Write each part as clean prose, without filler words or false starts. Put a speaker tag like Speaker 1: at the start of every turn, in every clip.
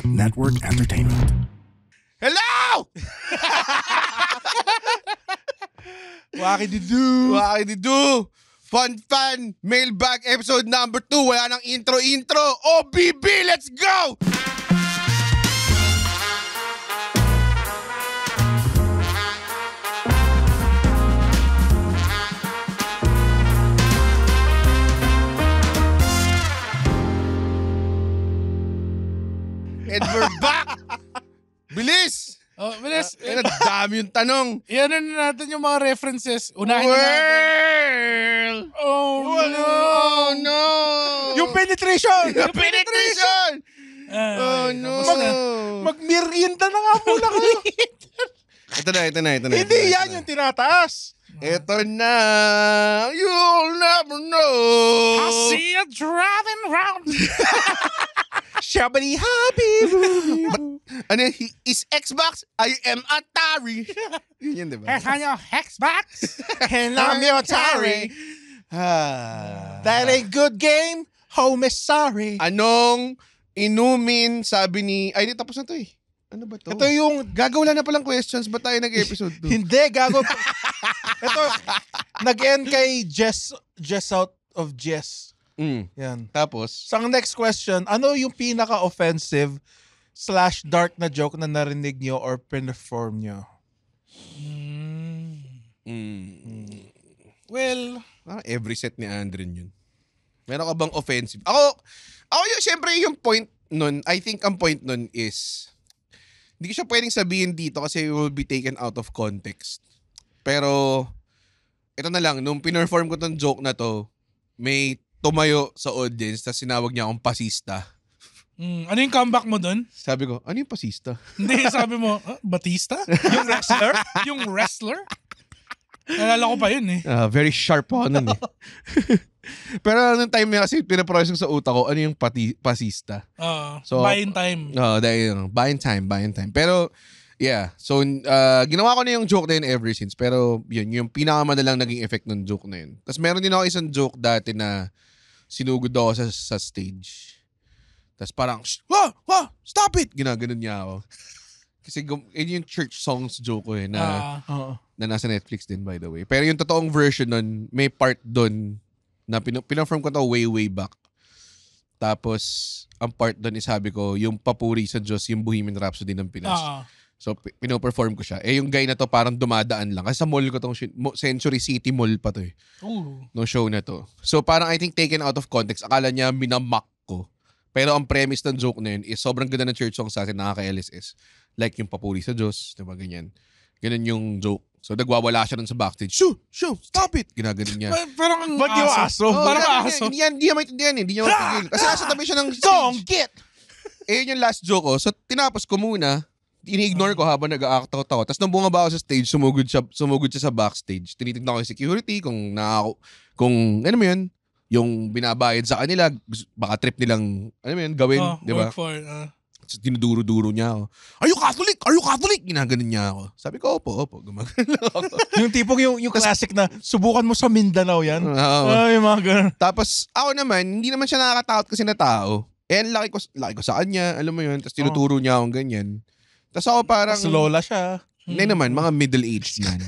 Speaker 1: Network Entertainment.
Speaker 2: Hello! Wakididu! Fun Mailbag episode number 2. Wala nang intro. OBB, let's go! And we're back! Bilis!
Speaker 3: Oh, bilis.
Speaker 2: Ang dami yung tanong.
Speaker 3: Iyan na natin yung mga references. Unahin na natin. Oh,
Speaker 2: no!
Speaker 4: Yung penetration!
Speaker 2: Yung penetration! Oh, no!
Speaker 4: Magmerienda na nga muna kayo.
Speaker 2: Ito na.
Speaker 4: Hindi yan yung tinataas.
Speaker 2: Ito na. You'll never know.
Speaker 3: I see you driving round.
Speaker 4: Shabby happy.
Speaker 2: Ano, is Xbox? I am Atari. Yun, di ba?
Speaker 3: Here's on your Xbox.
Speaker 4: And I'm your Atari. That ain't good game. Home is sorry.
Speaker 2: Anong inumin, sabi ni... Ay, di tapos na to eh. Ano ba to?
Speaker 4: Ito yung...
Speaker 2: Gagawala na palang questions. Ba't tayo nag-episode 2?
Speaker 4: Hindi, gago. Ito, nag-end kay Jess out of Jess. Yan.
Speaker 2: Tapos?
Speaker 4: So, ang next question, ano yung pinaka-offensive / dark na joke na narinig nyo or perform nyo?
Speaker 3: Well,
Speaker 2: Every set ni Andren yun. Meron ka bang offensive? Ako yun, syempre yung point nun, I think ang point nun is, hindi ko siya pwedeng sabihin dito kasi it will be taken out of context. Pero, ito na lang, nung pinerform ko tong joke na to, may tumayo sa audience tapos sinawag niya akong pasista.
Speaker 3: ano yung comeback mo dun?
Speaker 2: Sabi ko, ano yung pasista?
Speaker 3: Hindi, sabi mo, Batista?
Speaker 4: Yung wrestler?
Speaker 3: Yung wrestler? Nalala ko pa yun eh.
Speaker 2: Very sharp ako nun eh. Pero nung time niya kasi pinaprocess ko sa utak ko, ano yung pasista?
Speaker 3: So, buying time.
Speaker 2: Dahil buying time. Pero, yeah. So, ginawa ko na yung joke na yun ever since. Pero, yun, yung pinakamadalang naging effect ng joke na yun. Tapos meron din ako isang joke dati na sinugod ako sa stage. Tapos parang, stop it! Ginaganon niya ako. Kasi yun yung church songs joke ko eh, na nasa Netflix din by the way. Pero yung totoong version nun, may part dun na pinafirm ko to way back. Tapos, ang part dun is sabi ko, yung papuri sa Diyos, yung Bohemian Rhapsody ng Pinas. So, pinoperform ko siya. Eh, yung guy na to parang dumadaan lang. Kasi sa mall ko tong Century City Mall pa to eh. No show na to. So, parang I think taken out of context. Akala niya minamak ko. Pero ang premise ng joke na yun is sobrang ganda ng church song sa akin, nakaka-LSS. Like yung papuri sa Diyos, diba ganyan. Ganun yung joke. So, nagwawala siya nun sa backstage. Shoo! Stop it! Ginaganon niya.
Speaker 3: Parang ang
Speaker 4: Ba't yung aso?
Speaker 3: Parang aso.
Speaker 2: Hindi niya maintindihan eh. Hindi niya mapigil. Kasi nasa tabi siya ng stage.
Speaker 4: Get!
Speaker 2: Eh, yun yung last joke ko. So, tinapos ko muna. Ini-ignore ko habang nag-a-act out ako. Tapos nung bumaba ako sa stage, sumugod siya sa backstage. Tinitignan ko yung security, kung ano mo yun, yung binabayad sa kanila, baka trip nilang, ano mo yun, gawin, di ba? Dinuduro-duro niya ako. Are you Catholic? Ginaganon niya ako. Sabi ko, opo. Gumagano lang ako.
Speaker 4: Yung tipong yung classic na, subukan mo sa Mindanao yan. Ay, mga ganun.
Speaker 2: Tapos, ako naman, hindi naman siya nakakatakot kasi na tao. Eh, laki ko sa kanya, alam mo yun. Tapos tinuturo niya akong ganyan. Tapos ako parang...
Speaker 4: Tapos lola siya.
Speaker 2: Hindi naman, mga middle-aged man.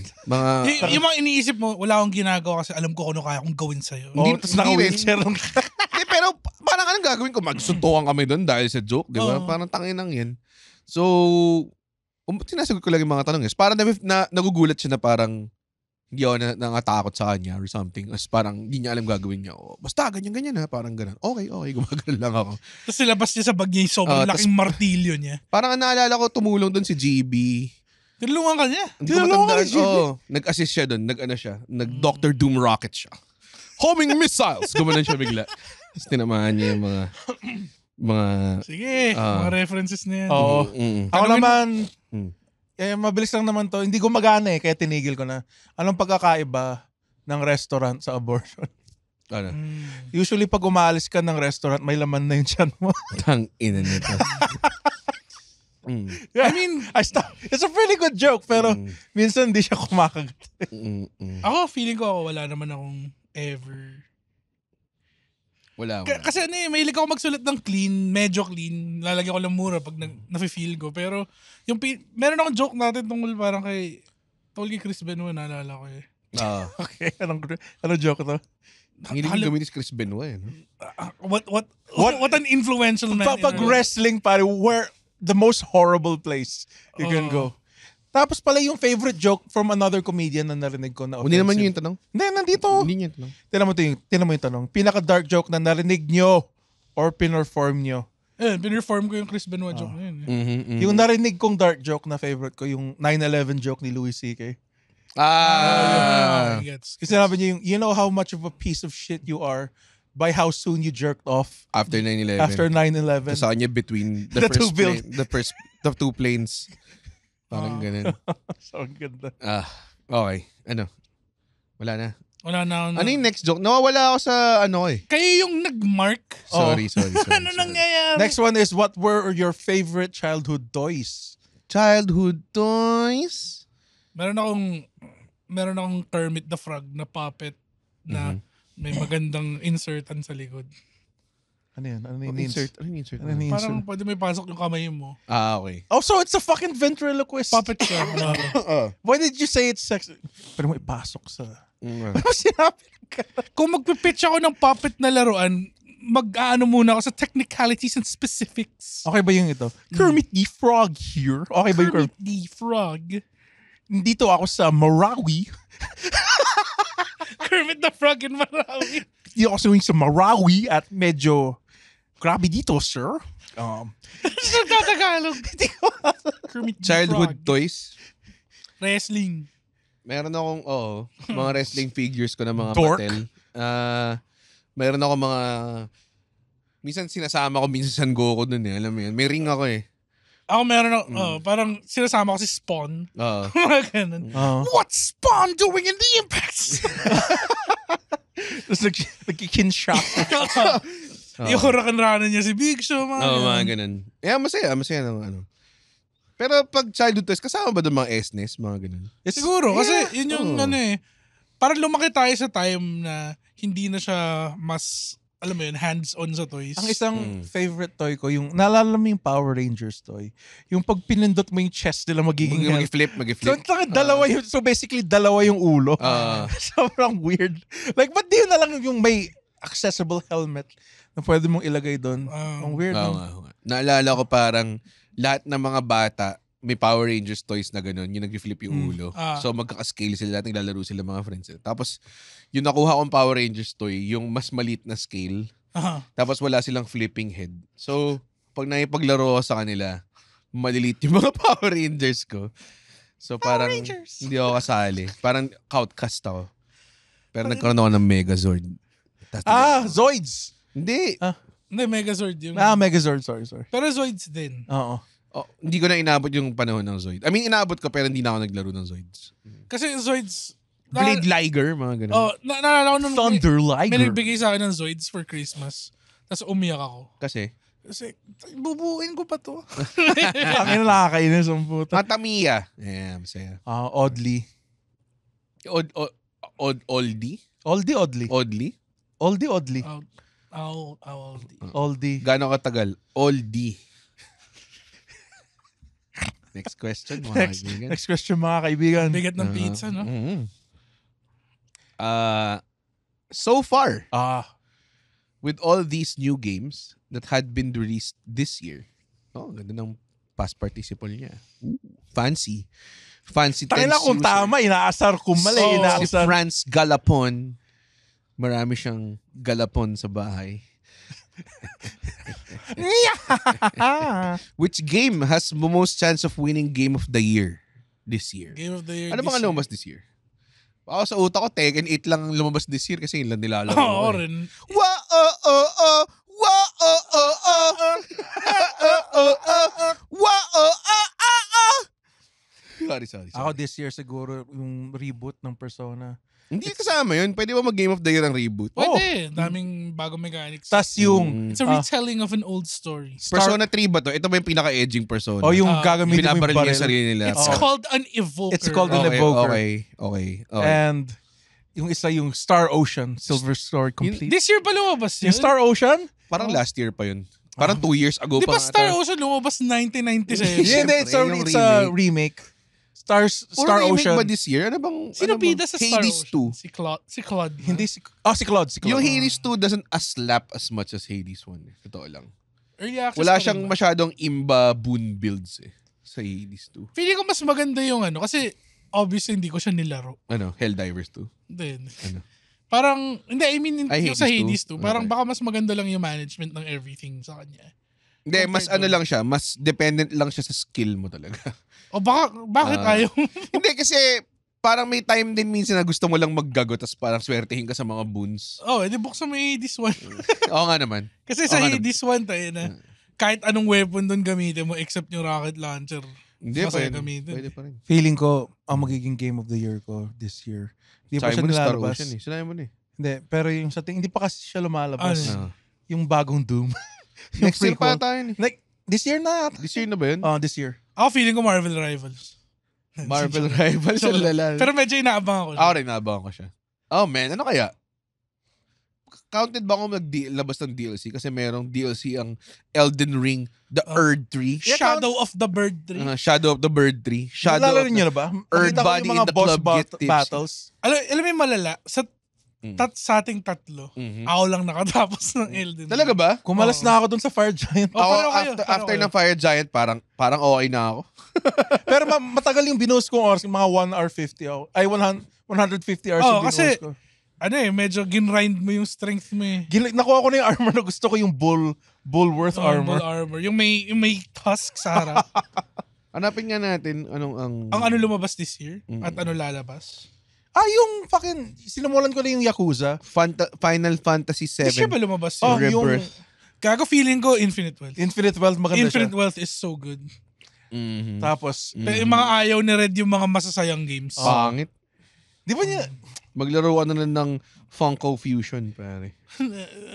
Speaker 3: Yung mga iniisip mo, wala akong ginagawa kasi alam ko kung ano kaya kong gawin sa'yo.
Speaker 4: Tapos naka-wheelchair lang.
Speaker 2: Pero parang anong gagawin ko? Magsuntukan kami doon dahil sa joke, di ba? Parang tanginang yan. So, sinasagot ko lang yung mga tanong. Parang nagugulat siya na parang hindi ako nangatakot sa kanya or something. As parang hindi niya alam gagawin niya. Basta ganyan ha, parang ganun. Okay, gumagano lang ako.
Speaker 3: Tapos silabas niya sa bag niya yung sobrang laking martilyo niya.
Speaker 2: Parang naalala ko, tumulong doon si GB.
Speaker 3: Tinulungan ka niya?
Speaker 2: Hindi ko matandaan. Nag-assist siya doon. Nag-Dr. Doom rocket siya. Homing missiles! Gumanon siya bigla. Tapos tinamaan niya yung mga...
Speaker 3: Sige, mga references na yan.
Speaker 4: Oo. Ako naman, mabilis lang naman to. Hindi gumagana kaya tinigil ko na. Anong pagkakaiba ng restaurant sa abortion?
Speaker 2: Ano?
Speaker 4: Usually pag umaalis ka ng restaurant, may laman na yung tiyan mo.
Speaker 2: Tang-ina nito.
Speaker 4: I mean, it's a pretty good joke, pero minsan hindi siya kumakagat.
Speaker 3: Ako, feeling ko wala naman akong ever
Speaker 2: Wala.
Speaker 3: Kasi mahilig ako magsulat ng clean, medyo clean. Lalagyan ko lang mura pag nafe-feel ko. Pero yung meron akong joke natin tungkol parang kay Chris Benoit, naalala ko eh.
Speaker 4: Okay, anong joke to?
Speaker 2: Hiling gamitin si Chris Benoit. No?
Speaker 3: What an influential man.
Speaker 4: Pag wrestling, pare, where the most horrible place you can go. Tapos pala yung favorite joke from another comedian na narinig ko na offensive.
Speaker 2: Hindi naman yun yung tanong?
Speaker 4: Hindi, nandito.
Speaker 2: Hindi yun yung tanong.
Speaker 4: Tinan mo yung tanong. Pinaka-dark joke na narinig nyo or pinerform nyo.
Speaker 3: Pinerform ko yung Chris Benoit joke na yun.
Speaker 4: Yung narinig kong dark joke na favorite ko, yung 9/11 joke ni Louis C.K. Kasi sinabi niya yung, you know how much of a piece of shit you are by how soon you jerked off
Speaker 2: After 9/11.
Speaker 4: after 9/11.
Speaker 2: Sa kanya between the two planes. Parang ganun.
Speaker 4: So, ang ganda.
Speaker 2: Okay. Ano? Wala na.
Speaker 3: Wala na.
Speaker 2: Ano yung next joke? Nawawala ako sa
Speaker 3: Kayo yung nag-mark.
Speaker 2: Sorry.
Speaker 3: Ano nangyayari?
Speaker 4: Next one is, what were your favorite childhood toys?
Speaker 2: Childhood toys?
Speaker 3: Meron akong Kermit the Frog na puppet na may magandang insertan sa likod.
Speaker 4: Ano yan? Ano yung
Speaker 2: Insert?
Speaker 4: insert?
Speaker 2: Ano yung insert?
Speaker 4: Ano yung
Speaker 3: Parang
Speaker 4: insert?
Speaker 3: pwede may pasok yung kamay mo.
Speaker 2: Okay.
Speaker 4: Oh, so it's a fucking ventriloquist.
Speaker 3: Puppet siya.
Speaker 4: Why did you say it's sexy? Pwede mo ipasok sa...
Speaker 2: Mm.
Speaker 4: Ano sinabi ka?
Speaker 3: Kung magpipitch ako ng puppet na laruan, mag-aano muna ako sa technicalities and specifics.
Speaker 4: Okay ba yung ito? Kermit the Frog here. Okay ba yung
Speaker 3: Kermit the Frog.
Speaker 4: Dito ako sa Marawi.
Speaker 3: Kermit the Frog in Marawi.
Speaker 4: Dito ako sa Marawi at medyo grabe dito, sir.
Speaker 3: Nagtatagalog. Kermit the
Speaker 2: Childhood
Speaker 3: Frog.
Speaker 2: toys?
Speaker 3: Wrestling.
Speaker 2: Meron akong, mga wrestling figures ko na mga
Speaker 4: Dork.
Speaker 2: Mattel. Meron ako minsan sinasama ko, minsan San Goku dun eh. Alam mo yan. May ring ako eh.
Speaker 3: Ako meron ako, parang sinasama ko si Spawn. Mga ganun. What's Spawn doing in the Impacts?
Speaker 4: Tapos nagkikinshock.
Speaker 3: Yung hurakan-ranan niya si Big Show.
Speaker 2: Mga ganun. Yeah, masaya. Masaya naman. Pero pag childhood toys, kasama ba doon mga SNES? Mga ganun.
Speaker 3: Siguro, kasi yun yung parang lumaki tayo sa time na hindi na siya mas, alam mo yun, hands-on sa toys.
Speaker 4: Ang isang favorite toy ko, yung, naalala mo yung Power Rangers toy? Yung pag pinindot mo yung chest nila, magiging
Speaker 2: Mag-flip.
Speaker 4: So, dalawa yung, so basically, dalawa yung ulo. Sobrang weird. Like, ba't di yun na lang yung may accessible helmet na pwede mong ilagay doon? Ang weird.
Speaker 2: Naalala ko parang lahat ng mga bata may Power Rangers toys na gano'n, yung nag-flip yung ulo. So magkaka-scale sila, lahat naglalaro sila mga friends. Tapos yung nakuha kong Power Rangers toy, yung mas maliit na scale. Tapos wala silang flipping head. So pag nakipaglaro ako sa kanila, maliliit yung mga Power Rangers ko. So parang hindi ako kasali. Parang outcast ako. Pero nagkaroon ako ng Megazord.
Speaker 4: Zoids!
Speaker 2: Hindi.
Speaker 3: Hindi, Megazord yung...
Speaker 4: Megazord, sorry.
Speaker 3: Pero Zoids din.
Speaker 4: Oo.
Speaker 2: Hindi ko na inabot yung panahon ng Zoid. I mean, inabot ko pero hindi na ako naglaro ng Zoids.
Speaker 3: Kasi Zoids...
Speaker 2: Blade Liger, mga ganun.
Speaker 3: Naalala ko nung
Speaker 4: Thunder
Speaker 3: may
Speaker 4: Liger.
Speaker 3: nagbigay sa akin ng Zoids for Christmas. Tapos umiyak ako.
Speaker 2: Kasi
Speaker 3: bubuuin ko pa to.
Speaker 4: Ang nakakainis ang puta.
Speaker 2: Tamiya. Yeah, masaya.
Speaker 4: Oddly.
Speaker 2: Oldie?
Speaker 4: Oddly. Oldly. Oldie.
Speaker 2: Gano'ng katagal? Oldie. Next question, mga kaibigan.
Speaker 4: Next question, mga kaibigan.
Speaker 3: Bigat ng pizza, no?
Speaker 2: So far,
Speaker 4: with
Speaker 2: all these new games that had been released this year, ganda ng past participle niya. Fancy. Fancy tense
Speaker 4: Tangina kung
Speaker 2: user.
Speaker 4: tama, inaasar kung mali,
Speaker 2: Si
Speaker 4: inaasar.
Speaker 2: Franz Galapon. Marami siyang galapon sa bahay. Which game has the most chance of winning Game of the Year this year?
Speaker 3: Game of the Year
Speaker 2: Ano bang lumabas this year? Ako sa utak ko, Tekken 8 lang lumabas this year kasi yun lang nilalaro.
Speaker 3: Oo rin.
Speaker 2: Sorry.
Speaker 4: Ako this year siguro yung reboot ng Persona.
Speaker 2: Hindi kasama yun. Pwede ba mag-Game of the Year ang reboot?
Speaker 3: Pwede. Daming bagong mechanics.
Speaker 4: Tas yung...
Speaker 3: It's a retelling of an old story.
Speaker 2: Persona 3 ba to? Ito ba yung pinaka-edging Persona?
Speaker 4: O yung gagamitin mo yung
Speaker 2: binabaril niya
Speaker 4: baril.
Speaker 2: yung sarili nila.
Speaker 3: It's called an evoker.
Speaker 4: It's called an evoker.
Speaker 2: Okay.
Speaker 4: And Yung isa yung Star Ocean, Silver Story Complete.
Speaker 3: This year pa lumabas yun.
Speaker 4: Yung Star Ocean?
Speaker 2: Parang last year pa yun. Parang 2 years ago
Speaker 3: Di
Speaker 2: pa.
Speaker 3: ba Star Ocean lumabas 1997?
Speaker 4: Hindi,
Speaker 2: Siyempre,
Speaker 4: it's a remake. Star
Speaker 2: Puro
Speaker 4: Ocean.
Speaker 2: ba this year? Ano bang...
Speaker 3: Sino bida sa Star
Speaker 2: Hades
Speaker 3: Ocean?
Speaker 2: 2.
Speaker 3: Si Claude.
Speaker 4: Hindi si Claude.
Speaker 2: Yung Hades 2 doesn't slap as much as Hades 1. Totoo lang.
Speaker 3: Early access
Speaker 2: Wala
Speaker 3: pa rin
Speaker 2: siyang
Speaker 3: ba?
Speaker 2: masyadong imba boon builds sa Hades 2.
Speaker 3: Feeling ko mas maganda yung ano. Kasi obviously hindi ko siya nilaro.
Speaker 2: Ano? Helldivers 2.
Speaker 3: Then,
Speaker 2: Ano?
Speaker 3: parang, hindi, I mean, yung sa Hades 2. Parang
Speaker 2: Okay.
Speaker 3: baka mas maganda lang yung management ng everything sa kanya.
Speaker 2: Hindi, mas
Speaker 3: Compared
Speaker 2: ano
Speaker 3: doon.
Speaker 2: lang siya. Mas dependent lang siya sa skill mo talaga.
Speaker 3: O bakit ayaw?
Speaker 2: Hindi, kasi parang may time din minsan na gusto mo lang maggago tapos parang swertihin ka sa mga boons.
Speaker 3: Edi buksan mo yung Hades 1.
Speaker 2: Oo nga naman.
Speaker 3: Kasi sa
Speaker 2: Oo nga
Speaker 3: Hades 1 tayo na, kahit anong weapon doon gamitin mo except yung rocket launcher.
Speaker 2: Hindi,
Speaker 3: Masaya
Speaker 2: pwede.
Speaker 3: gamitin.
Speaker 2: Pwede pa rin.
Speaker 4: Feeling ko, ang magiging game of the year ko this year. Hindi pa
Speaker 2: Sabi
Speaker 4: siya
Speaker 2: mo na Star
Speaker 4: nilalabas.
Speaker 2: Ocean Sinabi mo na
Speaker 4: Hindi, pero yung sa hindi pa kasi siya lumalabas.
Speaker 3: Ano?
Speaker 4: Yung bagong Doom. Yung
Speaker 2: Next year pa
Speaker 4: prequel.
Speaker 2: tayo yun.
Speaker 4: Like, this year na.
Speaker 2: This year na ba yun?
Speaker 4: This year.
Speaker 3: Ako feeling ko Marvel Rivals.
Speaker 2: Marvel Rivals.
Speaker 3: Joke lang.
Speaker 2: Lala.
Speaker 3: Pero medyo inaabang ako.
Speaker 2: Ako rin, naabangan ko siya. Oh man, ano kaya? Counted ba kung labas ng DLC? Kasi merong DLC ang Elden Ring, The Earth 3.
Speaker 3: Shadow of the Bird 3.
Speaker 2: Shadow of the Bird 3. Shadow
Speaker 4: Nalala
Speaker 2: of the...
Speaker 4: niyo na ba?
Speaker 2: Earth
Speaker 4: Nakita ko
Speaker 2: Body
Speaker 4: yung mga
Speaker 2: in the
Speaker 4: boss
Speaker 2: Club Get Tipsy.
Speaker 4: battles.
Speaker 3: Alam mo yung malala? Sa ating tatlo,
Speaker 2: Mhm.
Speaker 3: ako lang nakatapos ng Elden Ring.
Speaker 2: Talaga ba?
Speaker 4: Kumalas
Speaker 3: Oo.
Speaker 4: na ako dun sa Fire Giant.
Speaker 3: Oh,
Speaker 2: Ako,
Speaker 3: paano kayo?
Speaker 2: after
Speaker 3: Paano kayo?
Speaker 2: ng Fire Giant, parang okay na ako.
Speaker 4: Pero matagal yung binuhos kong oras, mga 1 hour 50 ako. Ay, 150 hours
Speaker 3: Oo,
Speaker 4: yung binuhos
Speaker 3: kasi-
Speaker 4: ko.
Speaker 3: Medyo ginrind mo yung strength mo eh.
Speaker 4: Nakuha ko na yung armor na gusto ko, yung Bullworth armor.
Speaker 3: Bull armor. Yung may tusk sa harap.
Speaker 2: Hanapin nga natin anong ang...
Speaker 3: Ang ano lumabas this year?
Speaker 2: Mm.
Speaker 3: At ano lalabas?
Speaker 4: Yung fucking, sinamulan ko na yung Yakuza.
Speaker 2: Final Fantasy
Speaker 3: This year
Speaker 2: 7.
Speaker 3: ba lumabas
Speaker 4: Oh,
Speaker 3: yun?
Speaker 4: yung
Speaker 2: Rebirth.
Speaker 3: Gago feeling ko Infinite Wealth.
Speaker 4: Infinite Wealth, maganda
Speaker 3: Infinite
Speaker 4: siya.
Speaker 3: Wealth is so good.
Speaker 2: Mhm.
Speaker 4: Tapos,
Speaker 3: Pero yung mga ayaw ni Red yung mga masasayang games.
Speaker 2: Pangit.
Speaker 4: di ba niya,
Speaker 2: Maglaro ka na lang ng Funko Fusion, pare.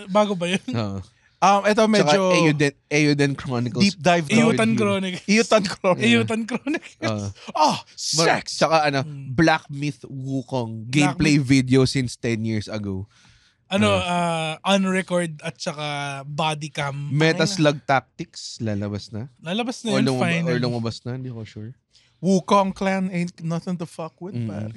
Speaker 3: Bago ba yun?
Speaker 2: Oo.
Speaker 4: ito medyo
Speaker 2: Tsaka Eiyuden Chronicles.
Speaker 4: deep dive daw.
Speaker 3: Eiyutan Chronicles.
Speaker 4: Eiyutan Chronicles.
Speaker 3: Eiyutan Chronicles.
Speaker 4: Sex!
Speaker 2: Tsaka Black Myth Wukong. Gameplay video since 10 years ago.
Speaker 3: Unrecord at saka body cam.
Speaker 2: Metaslug Tactics, lalabas na.
Speaker 3: Lalabas na yun finally.
Speaker 2: Or lumabas na, hindi ko sure.
Speaker 4: Wukong clan ain't nothing to fuck with,
Speaker 2: Mm.
Speaker 4: pare.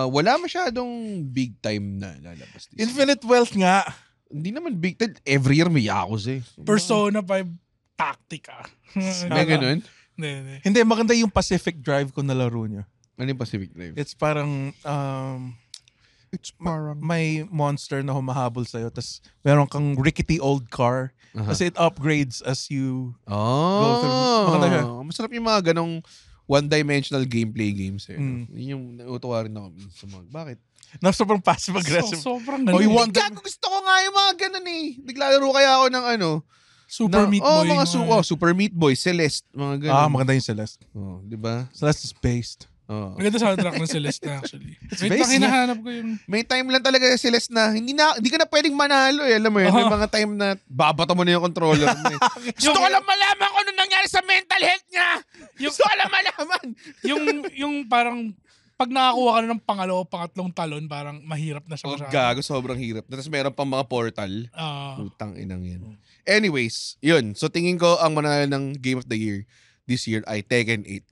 Speaker 2: Wala masyadong big time na lalabas. This year.
Speaker 4: Infinite Wealth nga.
Speaker 2: Hindi naman big time. Every year may Yakuza eh.
Speaker 3: Persona 5 Tactica.
Speaker 2: May ganun?
Speaker 3: Hindi.
Speaker 4: Hindi, maganda yung Pacific Drive kung nalaro niya.
Speaker 2: Ano yung Pacific Drive?
Speaker 4: It's parang, may monster na humahabol sa'yo, tapos meron kang rickety old car, kasi it upgrades as you go through. Maganda siya.
Speaker 2: Masarap yung mga ganong one-dimensional gameplay games eh.
Speaker 4: Mm.
Speaker 2: Yun yung nautuwa rin ako sa mga. Bakit?
Speaker 4: Na sobrang passive-aggressive.
Speaker 3: Sobrang
Speaker 4: Oh, you
Speaker 3: galing.
Speaker 4: want
Speaker 2: Gago, gusto ko nga yung mga ganon eh. Naglalaro kaya ako ng ano.
Speaker 3: Super Meat Boy.
Speaker 2: mga Super Meat Boy, Celeste, mga ganon.
Speaker 4: Maganda yung Celeste.
Speaker 2: Oh, di ba?
Speaker 4: Celeste is based.
Speaker 2: Oh.
Speaker 3: Maganda soundtrack ng Celeste actually. Wait,
Speaker 4: based
Speaker 3: hinahanap ko yung...
Speaker 2: May time lang talaga yung Celeste na hindi ka na pwedeng manalo eh. Alam mo yun, may mga time na babato mo na yung controller mo eh. Gusto ko lang malaman kung ano nangyari sa mental health niya. Gusto ko lang malaman.
Speaker 3: yung parang pag nakakuha ka na ng pangalawa o pangatlong talon, parang mahirap na siya masyado.
Speaker 2: Gago, sobrang hirap. Tapos meron pang mga portal. Utang inang yan. Anyways, yun. So tingin ko ang manalo ng Game of the Year this year ay Tekken 8.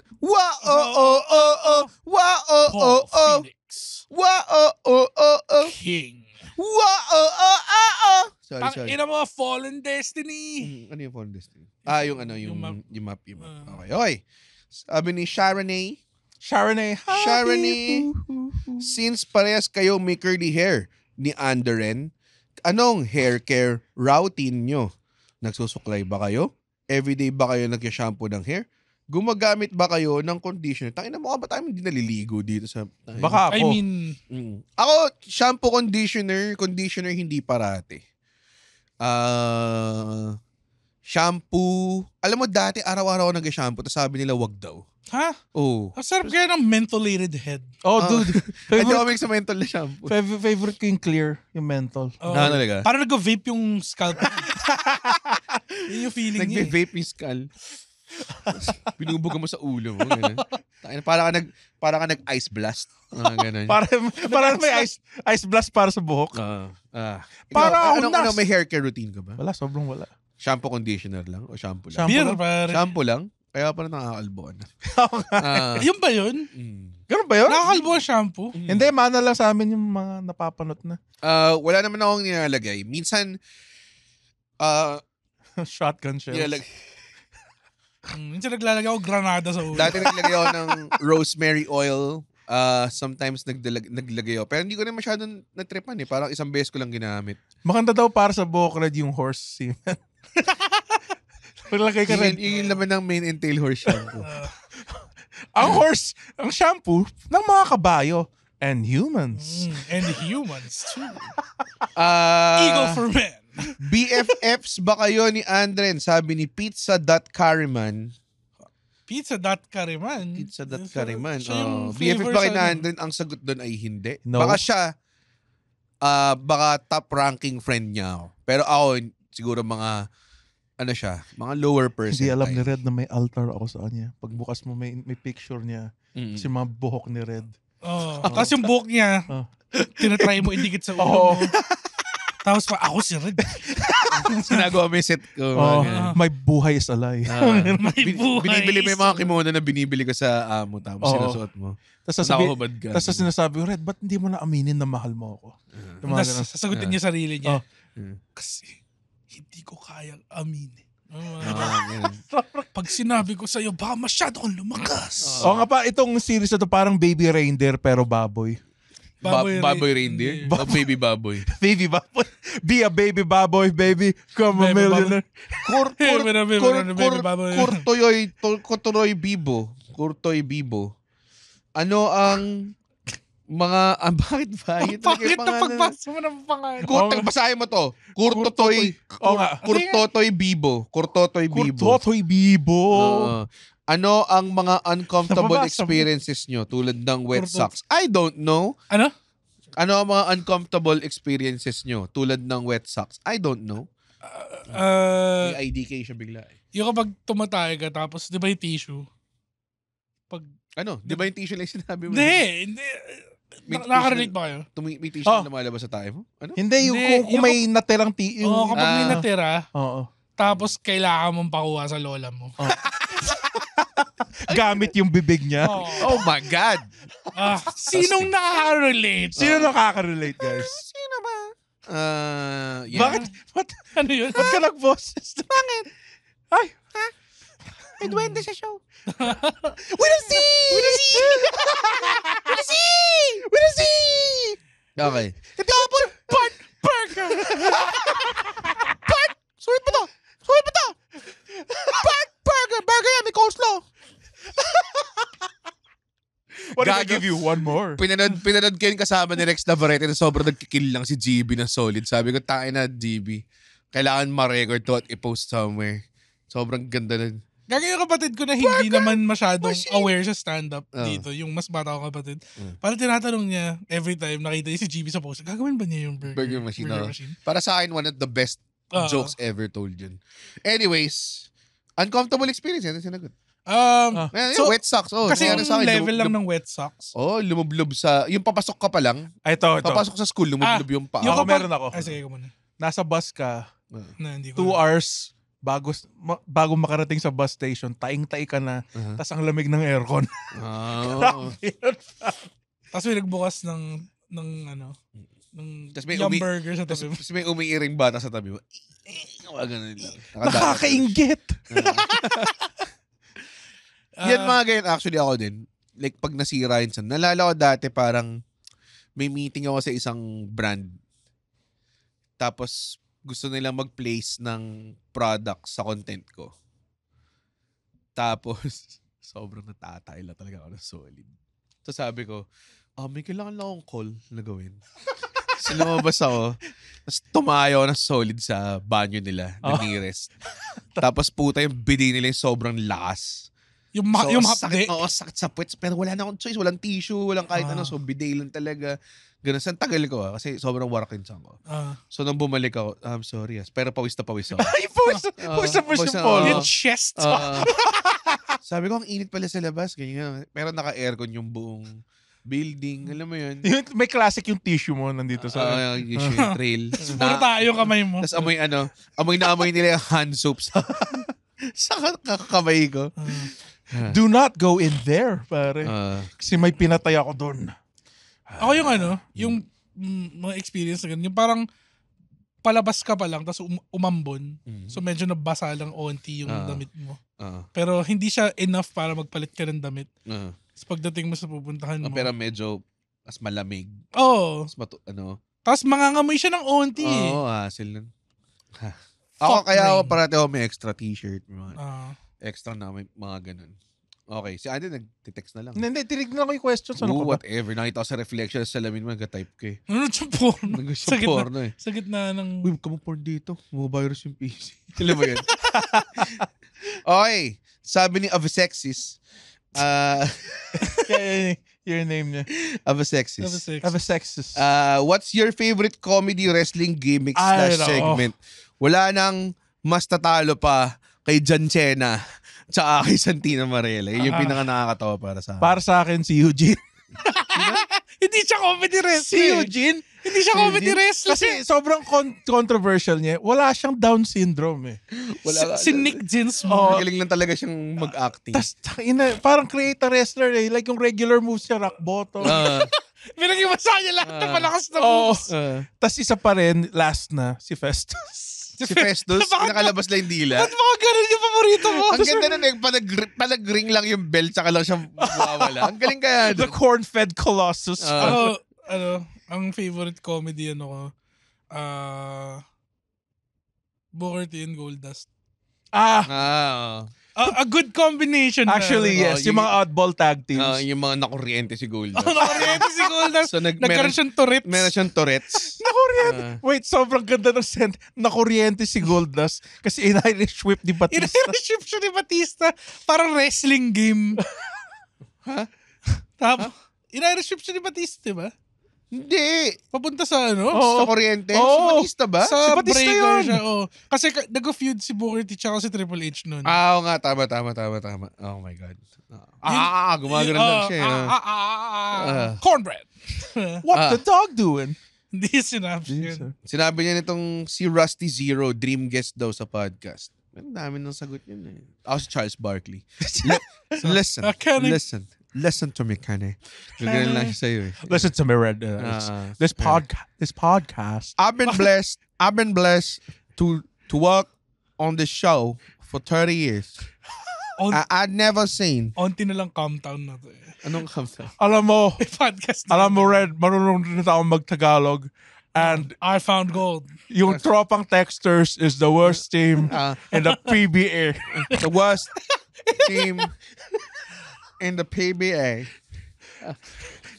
Speaker 3: Phoenix. King.
Speaker 2: Sorry.
Speaker 3: Ina mo, Fallen Destiny.
Speaker 2: Ano yung Fallen Destiny? Yung ano, yung map.
Speaker 3: Ah.
Speaker 2: Okay. Sabi ni Sharonay,
Speaker 4: Sharonay.
Speaker 2: since parehas kayo may curly hair ni Anderen, anong hair care routine nyo? Nagsusuklay ba kayo? Everyday ba kayo nag-shampoo ng hair? Gumagamit ba kayo ng conditioner? Tangina mo ka ba tayo hindi naliligo dito sa...
Speaker 4: Baka ako.
Speaker 3: I mean,
Speaker 2: Ako, shampoo, conditioner hindi parate. Shampoo, alam mo dati araw-araw ako nag-shampoo tapos sabi nila wag daw.
Speaker 3: ha?
Speaker 2: Oh.
Speaker 3: Ang sarap kaya ng mentholated head.
Speaker 4: Dude.
Speaker 2: Hindi ako sa mental na shampoo.
Speaker 4: Favorite ko yung clear, yung menthol.
Speaker 2: Talaga?
Speaker 3: Parang nag-vape yung scalp. Yun yung feeling niya.
Speaker 2: Nagbe-vape yung skull. Binubuga mo sa ulo mo. Ganun. Para ka nag-ice blast. Ganun.
Speaker 4: Para may ice blast para sa buhok.
Speaker 2: Ikaw, ano, may hair care routine ka ba?
Speaker 4: Wala, sobrang wala.
Speaker 2: Shampoo, conditioner lang? O shampoo lang?
Speaker 3: Beer, pare.
Speaker 2: Shampoo lang? Kaya pala nakakalbo na.
Speaker 3: Yun ba yun?
Speaker 4: Ganun ba yun?
Speaker 3: Nakakalbo ang shampoo?
Speaker 4: Hindi, mana lang sa amin yung mga napapanot na.
Speaker 2: Wala naman akong nilalagay. Minsan,
Speaker 4: Shotgun shells.
Speaker 2: nilalagay.
Speaker 3: Minsan naglalagay ako granada sa ulo.
Speaker 2: Dati naglagay ako ng rosemary oil. Sometimes naglagay ako. Pero hindi ko na masyadong natripan eh. Parang isang beses ko lang ginamit.
Speaker 4: Maganda daw para sa buhok red yung horse semen. Paglagay ka rin.
Speaker 2: Yung laman ng main and tail horse shampoo.
Speaker 4: Ang shampoo ng mga kabayo and humans.
Speaker 3: And humans too.
Speaker 2: Eagle
Speaker 3: for men.
Speaker 2: BFFs ba kayo ni Andren? Sabi ni Pizza.Kariman.
Speaker 3: Pizza.Kariman?
Speaker 2: Pizza.Kariman.
Speaker 3: Siya yung
Speaker 2: BFF
Speaker 3: flavor
Speaker 2: ba kayo
Speaker 3: sa
Speaker 2: ni Andren? Ang sagot doon ay hindi.
Speaker 4: No.
Speaker 2: Baka siya, baka top ranking friend niya ako. Pero ako, siguro mga mga lower percentile.
Speaker 4: Hindi alam ni Red na may altar ako sa kanya. Pagbukas mo may picture niya. Kasi mga buhok ni Red.
Speaker 3: Tapos yung buhok niya, tinatry mo idikit sa ulo mo. Tapos pa, ako si Red.
Speaker 2: Sinagawa mo yung set ko.
Speaker 4: My buhay is alive.
Speaker 3: May buhay.
Speaker 2: Binibili mo yung mga kimono na binibili ka sa amo. Tapos sinusuot mo.
Speaker 4: Tapos sinasabi ko, Red, ba't hindi mo na aminin na mahal mo ako?
Speaker 3: Sasagutin niya sarili niya. Kasi hindi ko kayang aminin. Pag sinabi ko sa'yo, baka masyado kang lumakas.
Speaker 4: Oo nga pa, itong series na to parang baby reindeer pero baboy.
Speaker 2: Baboy reindeer? Baby baboy.
Speaker 4: Baby baboy. Be a baby baboy, baby. Come a millionaire.
Speaker 2: Kurtoy Bibo. Ano ang mga, bakit ba?
Speaker 3: Bakit na pagbasa mo ng pangalan?
Speaker 2: Basahin mo to. Kurtotoy Bibo.
Speaker 4: Kurtotoy Bibo.
Speaker 2: Ano ang mga uncomfortable experiences nyo tulad ng wet socks? I don't know.
Speaker 3: Ano?
Speaker 2: Ano ang mga uncomfortable experiences nyo tulad ng wet socks? I don't know. May IDK siya bigla eh.
Speaker 3: Yung kapag tumatay ka tapos di ba yung tissue?
Speaker 2: Di ba yung tissue lang sinabi mo?
Speaker 3: Hindi. Nakaka-relate ba kayo?
Speaker 2: May tissue na lumalabas sa tayo mo? Ano?
Speaker 4: Hindi, kung may natirang tissue.
Speaker 3: Oo, kapag may natira,
Speaker 4: Oo.
Speaker 3: tapos kailangan mong pakuha sa lola mo.
Speaker 4: Gamit yung bibig niya.
Speaker 2: Oh my God!
Speaker 3: Sinong nakaka-relate?
Speaker 4: Sino nakaka-relate, guys?
Speaker 2: Sino ba? Yeah.
Speaker 4: Bakit?
Speaker 3: Ano yun?
Speaker 4: Ba't ka nag-boses?
Speaker 2: Bakit?
Speaker 4: Ay!
Speaker 2: May duwende sa show.
Speaker 4: We'll see!
Speaker 2: Okay.
Speaker 3: Double Bart Burger!
Speaker 2: Sulit mo to! Bart Burger! Burger yan, may coleslaw!
Speaker 4: What if I give you one more?
Speaker 2: Pinanood ko yung kasama ni Rex Navarrete na sobrang nagkikill lang si GB ng solid. Sabi ko, tayo na GB. Kailangan ma-record to at i-post somewhere. Sobrang ganda nun.
Speaker 3: Gagawin yung kapatid ko na hindi naman masyadong aware sa stand-up dito. Yung mas bata ko kapatid. Parang tinatanong niya every time nakita niya si GB sa post, gagawin ba niya yung burger machine?
Speaker 2: Para sa akin, one of the best jokes ever told yun. Anyways, uncomfortable experience. Yan ang sinagot.
Speaker 3: So,
Speaker 2: wet socks.
Speaker 3: Kasi yung
Speaker 2: sa akin,
Speaker 3: level lang ng wet socks.
Speaker 2: lumublob sa... Yung papasok ka pa lang.
Speaker 4: Ito.
Speaker 2: Papasok sa school, lumublob yung paa.
Speaker 4: Meron ako.
Speaker 3: Sige ko muna.
Speaker 4: Nasa bus ka,
Speaker 3: Hindi
Speaker 4: 2 hours bago makarating sa bus station, taing-tai ka na, tas ang lamig ng aircon.
Speaker 3: Tapos may nagbukas ng Yum Burger sa tabi mo.
Speaker 2: Tapos may umiiring bata sa tabi mo. Ganun lang.
Speaker 4: Nakakainggit!
Speaker 2: Yan mga ganyan. Actually ako din. Like pag nasira yun. Nalala ko dati parang may meeting ako sa isang brand. Tapos gusto nilang mag-place ng product sa content ko. Tapos sobrang natatayla talaga ako ng solid. So sabi ko, may kailangan lang akong call na gawin. So lumabas ako. Tapos tumayo ako ng solid sa banyo nila. Na nearest. Tapos puta yung bidi nila yung sobrang lakas.
Speaker 3: Yung
Speaker 2: sakit, sakit sa puwets. Pero wala na akong choice. Walang tissue, walang kahit ano. So bidet lang talaga. Ganun, sa tagal ko kasi sobrang warakins ako. So, nung bumalik ako, I'm sorry, pero pawis na pawis ako.
Speaker 4: Ay, pawis na yung polo.
Speaker 3: Yung chest.
Speaker 2: Sabi ko, ang init pala sa labas. Ganyan. Pero naka-aircon yung buong building. Alam mo yun?
Speaker 4: May classic yung tissue mo nandito sa...
Speaker 2: yung trail.
Speaker 3: Puro tayo kamay mo.
Speaker 2: Tapos amoy na amoy nila yung hand soap sa kamay ko.
Speaker 4: Do not go in there, pare. Kasi may pinatay ako doon.
Speaker 3: Ako yung mga experience na ganun. Yung parang palabas ka pa lang, tapos umambon. So medyo nabasa lang onti yung damit mo. Pero hindi siya enough para magpalit ka ng damit. Tapos pagdating mo sa pupuntahan mo.
Speaker 2: Pero medyo mas malamig.
Speaker 3: Oo.
Speaker 2: Tapos
Speaker 3: mangangamoy siya ng onti.
Speaker 2: Oo, hassle nun. Ako kaya parati ako may extra t-shirt. Extra na may mga ganun. Okay, si Andy nag-text na lang.
Speaker 4: Hindi, tinignan ko yung questions.
Speaker 2: Whatever. Nakita ko sa reflection sa salamin mo, nag-type ka eh.
Speaker 3: Ano siya porno?
Speaker 2: Sa porno eh.
Speaker 3: Sa gitna ng...
Speaker 2: Uy, kamang-porn dito. Mabavirus yung PC. Alam mo yun? Okay. Sabi ni Avasexis.
Speaker 4: Your name niya.
Speaker 2: Avasexis.
Speaker 4: Avasexis.
Speaker 2: What's your favorite comedy wrestling gimmick / segment? Wala nang mas tatalo pa kay John Cena tsaka kay Santino Marella. Yun yung pinaka nakakatawa para sa akin.
Speaker 4: Para sa akin, si Eugene.
Speaker 3: Hindi siya comedy wrestler.
Speaker 4: Si Eugene?
Speaker 3: Hindi siya comedy wrestler.
Speaker 4: Kasi sobrang controversial niya. Wala siyang Down syndrome eh.
Speaker 3: Si Nick Dinsmore.
Speaker 2: Magaling lang talaga siyang mag-acting.
Speaker 4: Tas, parang create a wrestler eh. Like yung regular moves siya, rock bottom.
Speaker 3: Pinag-iwasa niya lahat ng malakas na moves.
Speaker 4: Tas isa pa rin, last na, si Festus.
Speaker 2: Si Festus, nakalabas lang yung dila.
Speaker 3: Ba't mga ganun yung paborito mo?
Speaker 2: Ang ganda nun eh, palag-ring lang yung belt saka lang siya mawawala. Ang galing kaya.
Speaker 4: The corn-fed colossus.
Speaker 3: Ang favorite comedy ko, Booker T and Goldust. A good combination.
Speaker 4: Actually, yes. Yung mga oddball tag teams.
Speaker 2: Yung mga nakuryente si Goldust.
Speaker 3: Nakuryente si Goldust.
Speaker 2: So,
Speaker 3: nagkaroon siyang Tourette's.
Speaker 2: Meron siyang Tourette's.
Speaker 4: Nakuryente. Wait, sobrang ganda ng scent. Nakuryente si Goldust kasi in-Irish whip ni Batista.
Speaker 3: In-Irish whip siya ni Batista. Parang wrestling game. In-Irish whip siya ni Batista, diba?
Speaker 2: Hindi.
Speaker 3: Papunta sa
Speaker 2: sa kuryente? Si Batista ba?
Speaker 3: Sa
Speaker 4: si Batista
Speaker 3: breaker
Speaker 4: yun.
Speaker 3: siya. Kasi nag-feud si Booker T tsaka si Triple H nun.
Speaker 2: Oo nga. Tama. Oh my God. Gumagano lang siya.
Speaker 3: Cornbread.
Speaker 4: What the dog doing?
Speaker 3: Hindi sinabi yun.
Speaker 2: Sinabi niya nitong si Rusty Zero, dream guest daw sa podcast. Ang dami ng sagot yun eh. Ako si Charles Barkley. Listen to me, Kanye. Gagawin lang siya sa'yo eh.
Speaker 4: Listen to me, Red. This podcast.
Speaker 2: I've been blessed to work on this show for 30 years. I'd never seen.
Speaker 3: Onti na lang calm down na to eh.
Speaker 2: Anong kamsa?
Speaker 4: Alam mo,
Speaker 3: podcast
Speaker 4: alam mo, Red, marunong rin ako mag-Tagalog. And
Speaker 3: I found gold.
Speaker 4: Yung tropang texters is the worst team in the PBA.
Speaker 2: The worst team in the PBA.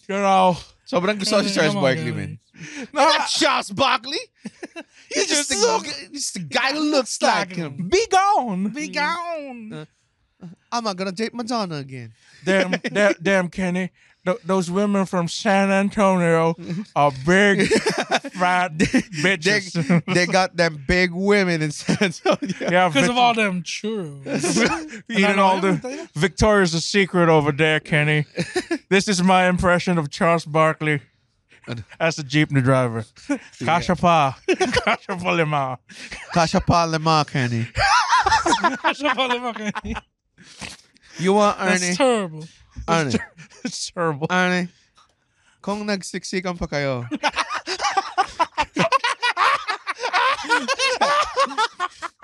Speaker 4: You know.
Speaker 2: Sobrang gusto ko si Charles Barkley, man. Not Charles Barkley. He's just the guy who looks like him.
Speaker 4: Be gone.
Speaker 2: I'm not gonna date Madonna again.
Speaker 4: Damn, Kenny. Those women from San Antonio are big, fat bitches.
Speaker 2: They got them big women in San Antonio.
Speaker 4: Yeah,
Speaker 3: because of all them churros.
Speaker 4: Eating all the Victoria's a secret over there, Kenny. This is my impression of Charles Barkley as a jeepney driver. Kasha pa lima.
Speaker 2: Kasha pa lima, Kenny.
Speaker 3: Kasha pa lima, Kenny.
Speaker 2: You want Ernie?
Speaker 3: That's terrible.
Speaker 2: Ernie.
Speaker 4: It's terrible.
Speaker 2: Ernie, kung nagsiksikan pa kayo,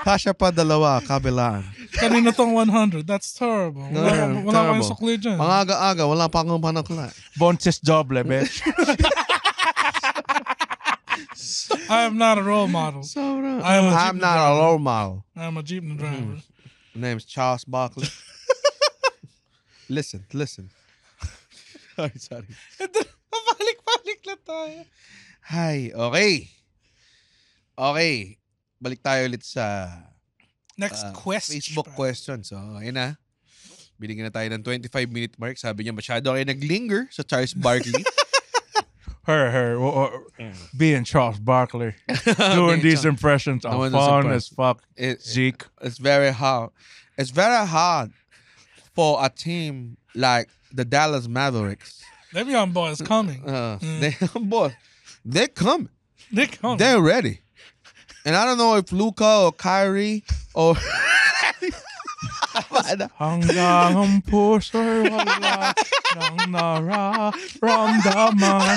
Speaker 2: kasha pa dalawa, kabilaan.
Speaker 3: Kanina tong 100. That's terrible. Wala pa yung sukli dyan.
Speaker 2: Mga-aga-aga, wala pa akong panakla.
Speaker 4: Bontes doble, bitch.
Speaker 3: I am not a role model.
Speaker 2: I'm not a role model.
Speaker 3: I'm a jeepney driver.
Speaker 2: My name is Charles Barkley. Listen. Sorry.
Speaker 3: Pabalik-balik na tayo.
Speaker 2: Hi, okay. Balik tayo ulit sa
Speaker 3: next question.
Speaker 2: Facebook question. So, ayun na. Binigyan na tayo ng 25-minute mark. Sabi niya, masyado kayo naglinger sa Charles Barkley.
Speaker 4: being Charles Barkley, doing these impressions are fun as fuck. Zeke.
Speaker 2: It's very hard. It's very hard for a team like the Dallas Mavericks.
Speaker 3: Le'Veon Ball is coming.
Speaker 2: They're coming.
Speaker 3: They're coming.
Speaker 2: They're ready. And I don't know if Luka or Kyrie or...
Speaker 4: Hanggang ang puso'y wala nang nararamdaman.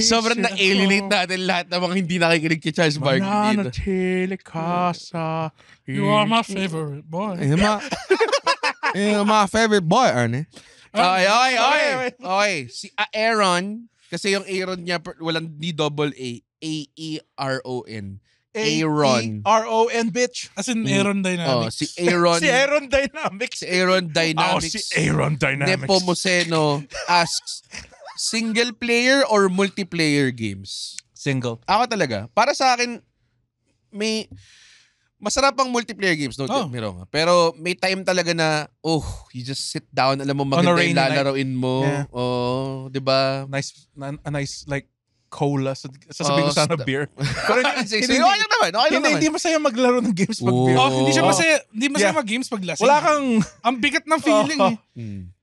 Speaker 2: Sobrang na-alienate natin lahat ng mga hindi nakikinig kay Charles Barkley.
Speaker 4: Mananatili ka sa...
Speaker 3: You are my favorite boy.
Speaker 2: You're my favorite boy, Arne. Okay. Si Aaron, kasi yung Aaron niya, walang D-double-A. A-E-R-O-N. Aaron.
Speaker 4: A-E-R-O-N, bitch.
Speaker 3: As in Aaron Dynamics.
Speaker 2: Si Aaron.
Speaker 4: Si Aaron Dynamics.
Speaker 2: Si Aaron Dynamics.
Speaker 4: Si Aaron Dynamics.
Speaker 2: Nepomuceno asks, single player or multiplayer games?
Speaker 4: Single.
Speaker 2: Ako talaga. Para sa akin, may... Masarap ang multiplayer games, no? Pero may time talaga na, you just sit down, alam mo, maganda yung lalaroin mo.
Speaker 4: Yeah.
Speaker 2: Di ba?
Speaker 4: A nice, like, cola. Sasabihin ko sana beer. Pero hindi masaya maglaro ng games pag beer.
Speaker 3: Hindi masaya mag-games pag lasing.
Speaker 4: Wala kang...
Speaker 3: Ang bigat ng feeling eh.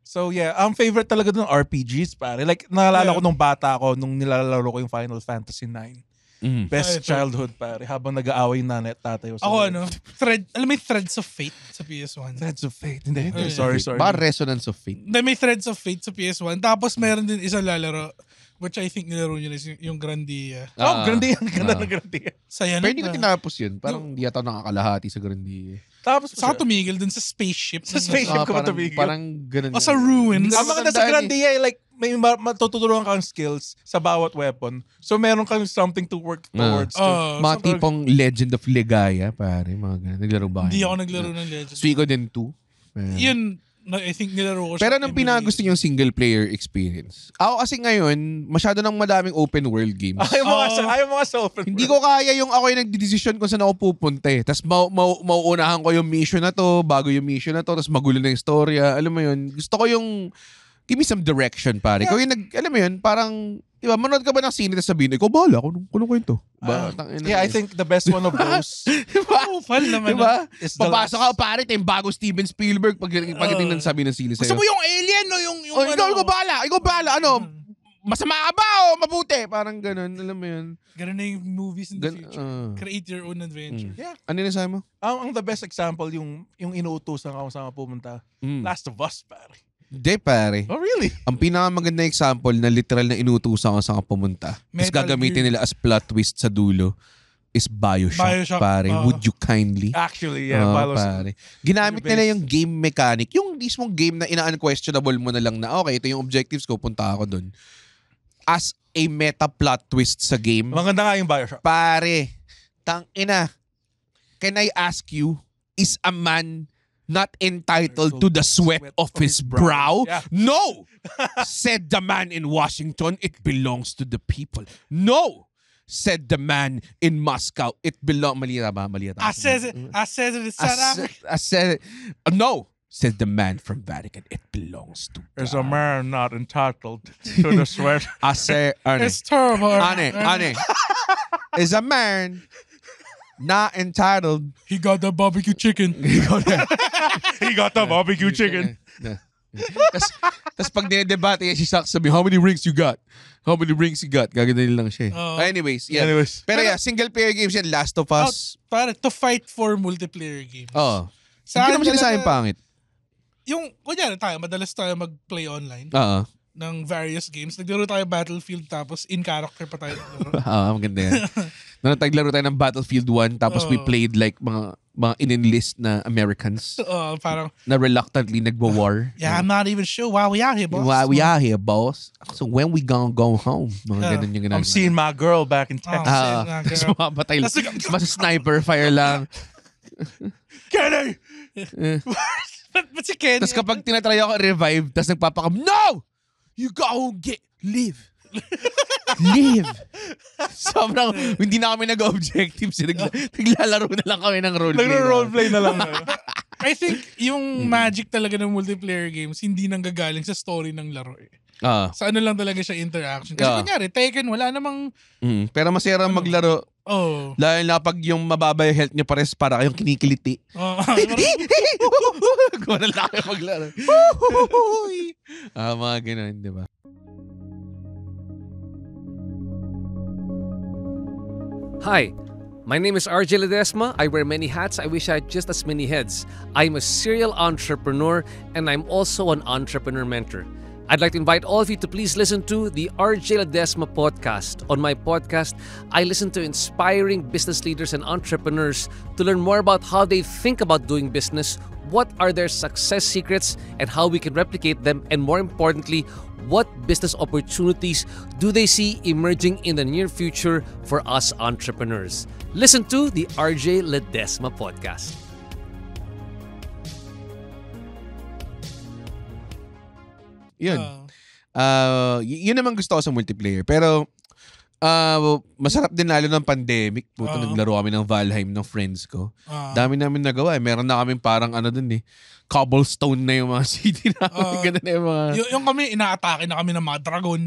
Speaker 4: So yeah, ang favorite talaga ng RPGs, pare. Like, naalala ko nung bata ako, nung nilalaro ko yung Final Fantasy 9. Best childhood, pare. Habang nag-aaway na net tatay.
Speaker 3: Ako alam mo yung Threads of Fate sa PS1?
Speaker 4: Threads of Fate. Hindi. Sorry.
Speaker 2: Baka Resonance of Fate.
Speaker 3: Hindi, may Threads of Fate sa PS1. Tapos meron din isang lalaro, which I think nilaro nyo na yung Grandia.
Speaker 4: Grandia. Ganda ng Grandia.
Speaker 2: Pero hindi ko tinapos yun. Parang hindi yata nakakalahati sa Grandia.
Speaker 3: Tapos saka tumigil dun sa spaceship.
Speaker 4: Sa spaceship ko tumigil.
Speaker 2: Parang ganun.
Speaker 3: O sa ruins.
Speaker 4: Ang maganda sa Grandia, like, may matuturuan kang skills sa bawat weapon. So, meron kang something to work towards.
Speaker 2: Mga tipong Legend of Legaia, pare. Mga ganun. Naglaro ba?
Speaker 3: Hindi ako naglaro ng Legend.
Speaker 2: Suikoden 2.
Speaker 3: Yun, I think nilaro ko siya.
Speaker 2: Pero anong pinagusto yung single player experience? Ako kasi ngayon, masyado ng madaming open world games.
Speaker 4: Ayaw mga sa open world.
Speaker 2: Hindi ko kaya yung ako yung nagdidesisyon kung saan ako pupunta eh. Tapos mauunahan ko yung mission na to, bago yung mission na to, tapos magulo na yung storya. Alam mo yun, gusto ko yung give me some direction, pare. Ikaw yung alam mo yun, parang, di ba, manood ka ba ng sine tapos sabihin, ikaw bahala, kung kwento.
Speaker 4: I think the best one of those.
Speaker 2: Diba?
Speaker 3: Fun naman.
Speaker 2: Diba? Papasok ka, pare, yung bago Steven Spielberg pagdating ng sabi ng sine sa'yo.
Speaker 3: Gusto mo yung alien o yung
Speaker 2: ikaw bahala, masama ka ba o mabuti? Parang ganun, alam mo yun.
Speaker 3: Ganun na yung movies in the future. Create your own adventure.
Speaker 4: Yeah.
Speaker 2: Ano yun sabi mo?
Speaker 4: Ang the best example, yung inuutosan ka kung saan ka pumunta. Last of Us, pare.
Speaker 2: Hindi, pare.
Speaker 4: Oh, really?
Speaker 2: Ang pinakamaganda example na literal na inutusan ka saan ka pumunta, tapos gagamitin nila as plot twist sa dulo, is Bioshock. Pare. Would you kindly?
Speaker 4: Actually, yeah.
Speaker 2: Pare. Ginamit nila yung game mechanic, yung mismong game na ina-unquestionable mo na lang na, okay, ito yung objectives ko, punta ako dun. As a meta plot twist sa game.
Speaker 4: Maganda nga yung Bioshock.
Speaker 2: Pare, tangina, can I ask you, is a man not entitled to the sweat of his brow?
Speaker 4: Yeah.
Speaker 2: No! Said the man in Washington, it belongs to the people. No! Said the man in Moscow, it belongs... Mali ba?
Speaker 3: I said it.
Speaker 2: No! Said the man from Vatican, it belongs to God.
Speaker 4: There's a man not entitled to the sweat.
Speaker 2: I say,
Speaker 3: it's terrible.
Speaker 2: Ane. Is a man not entitled.
Speaker 3: He got the barbecue chicken.
Speaker 4: He got the barbecue chicken.
Speaker 2: Tapos pag dinedebate si Shaq, sabi, how many rings you got? How many rings you got? Gagawin lang siya. Anyways, yeah. Pero yeah, single player games yan, Last of Us.
Speaker 3: Para to fight for multiplayer games.
Speaker 2: Hindi naman sila sa akin pangit.
Speaker 3: Yung, kunyari tayo, madalas tayo mag-play online. Ng various games. Naglaro tayo Battlefield tapos in character pa tayo naglaro.
Speaker 2: Maganda yan. Naglaro tayo ng Battlefield 1 tapos we played like mga in-enlist na Americans.
Speaker 3: Parang
Speaker 2: na reluctantly nagwa-war.
Speaker 3: Yeah, I'm not even sure why we out here, boss.
Speaker 2: Why we out here, boss? So when we gonna go home? Mga ganun yung ginagawa.
Speaker 4: I'm seeing my girl back in Texas.
Speaker 2: Tapos mapapatay lang. Mas sniper fire lang.
Speaker 4: Kenny!
Speaker 3: But si Kenny.
Speaker 2: Tapos kapag tinatry ako revive, tapos nagpapakam, no! You go live. Live. Sobrang, hindi na kami nag-objectives. Naglalaro na lang kami ng roleplay.
Speaker 4: Nagro-roleplay na lang.
Speaker 3: I think yung magic talaga ng multiplayer games hindi nanggagaling sa story ng laro eh. Sa ano lang talaga siya interaction. Kasi kunyari, Tekken, wala namang...
Speaker 2: Pero masaya maglaro. Dahil na pag yung mababa yung health nyo pares para kayong kinikiliti. Kung wala kayo maglaro. Mga ganun, di ba?
Speaker 1: Hi, my name is RJ Ledesma. I wear many hats. I wish I had just as many heads. I'm a serial entrepreneur and I'm also an entrepreneur mentor. I'd like to invite all of you to please listen to the RJ Ledesma podcast. On my podcast, I listen to inspiring business leaders and entrepreneurs to learn more about how they think about doing business, what are their success secrets, and how we can replicate them, and more importantly, what business opportunities do they see emerging in the near future for us entrepreneurs. Listen to the RJ Ledesma podcast.
Speaker 2: Yun. Yun naman gusto ko sa multiplayer. Pero, masarap din lalo ng pandemic. Naglaro kami ng Valheim ng friends ko. Dami namin nagawa. Meron na kami parang dun cobblestone na yung mga city namin. Ganun na yung mga...
Speaker 3: Yung kami, inaatake na kami ng mga dragon.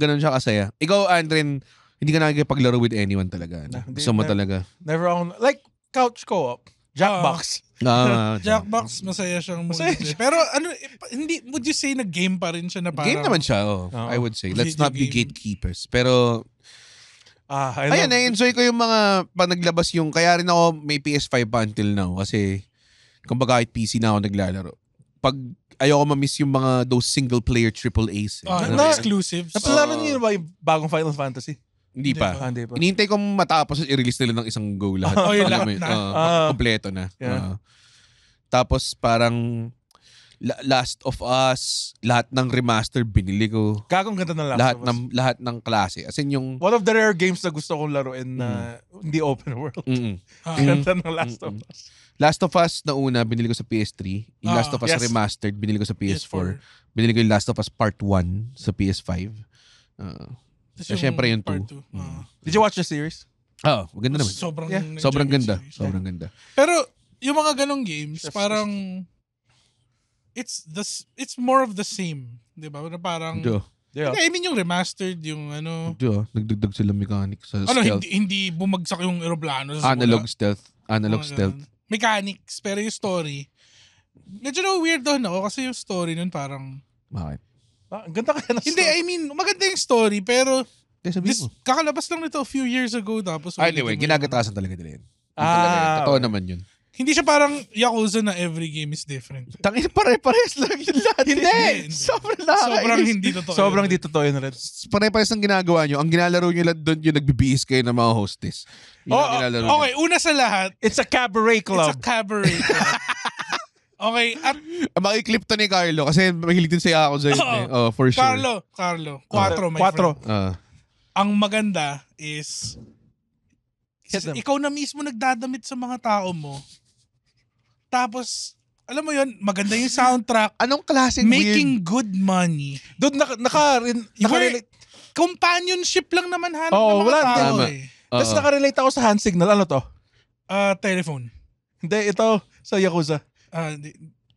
Speaker 2: Ganun siya kasaya. Ikaw, Andren, hindi ka nakikipag-laro with anyone talaga. Gusto mo talaga.
Speaker 4: Never on... Like, couch co-op. Jackbox.
Speaker 3: Jackbox, masaya siyang multiplayer. Pero hindi, would you say na game pa rin siya na parang...
Speaker 2: Game naman siya, I would say. Let's not be gatekeepers. Pero... Ayun, na-enjoy ko yung mga pag naglabas yung... Kaya rin ako may PS5 pa until now. Kasi, kumbaga kahit PC na ako naglalaro. Pag ayoko ma-miss yung mga those single-player AAAs.
Speaker 3: Exclusives.
Speaker 4: Napalaro niyo ba yung bagong Final Fantasy?
Speaker 2: Hindi pa. Inihintay kong matapos at i-release nila ng isang go lahat.
Speaker 3: Lahat na.
Speaker 2: Kompleto na. Tapos parang Last of Us, lahat ng remaster binili ko.
Speaker 4: Gagong ganda ng Last of Us.
Speaker 2: Lahat ng klase. As in yung...
Speaker 4: One of the rare games na gusto kong laruin na hindi open world. Ganda ng Last of Us.
Speaker 2: Last of Us na una, binili ko sa PS3. Yung Last of Us Remastered, binili ko sa PS4. Binili ko yung Last of Us Part 1 sa PS5. Siyempre yung 2.
Speaker 4: Did you watch the series?
Speaker 2: Maganda naman. Sobrang ganda. Sobrang ganda.
Speaker 3: Pero yung mga ganong games, parang it's more of the same, 'di ba? Parang I mean yung remastered, yung
Speaker 2: nagdagdag sila mechanics sa stealth.
Speaker 3: Hindi bumagsak yung eroplano
Speaker 2: sa Analog stealth.
Speaker 3: Mechanics, pero yung story medyo weird doon ako kasi yung story nun parang
Speaker 2: bakit?
Speaker 4: Ang ganda kaya na story.
Speaker 3: Hindi, I mean, maganda yung story, pero kakalabas lang nito a few years ago. Tapos
Speaker 2: anyway, ginagatasan talaga nila yun. Totoo naman yun.
Speaker 3: Hindi siya parang Yakuza na every game is different.
Speaker 2: Tangin, pare-pares lang yun lahat.
Speaker 3: Hindi. Sobrang hindi totoo.
Speaker 4: Sobrang hindi totoo yun rin.
Speaker 2: Pare-pares ang ginagawa nyo. Ang ginalaro nyo lang doon yung nagbibihis kayo ng mga hostess.
Speaker 3: Okay, una sa lahat.
Speaker 4: It's a cabaret club.
Speaker 3: Okay, at
Speaker 2: makiklip to ni Carlo kasi mahilig din siya ako sa for sure.
Speaker 3: Carlo. 4, my friend. Ang maganda is ikaw na mismo nagdadamit sa mga tao mo. Tapos, alam mo yun, maganda yung soundtrack.
Speaker 2: Anong klaseng
Speaker 3: making good money.
Speaker 4: Doon naka-relate.
Speaker 3: Companionship lang naman hanap ng mga tao eh.
Speaker 4: Tapos naka-relate ako sa hand signal. Ano to?
Speaker 3: Telephone.
Speaker 4: Hindi, ito sa Yakuza.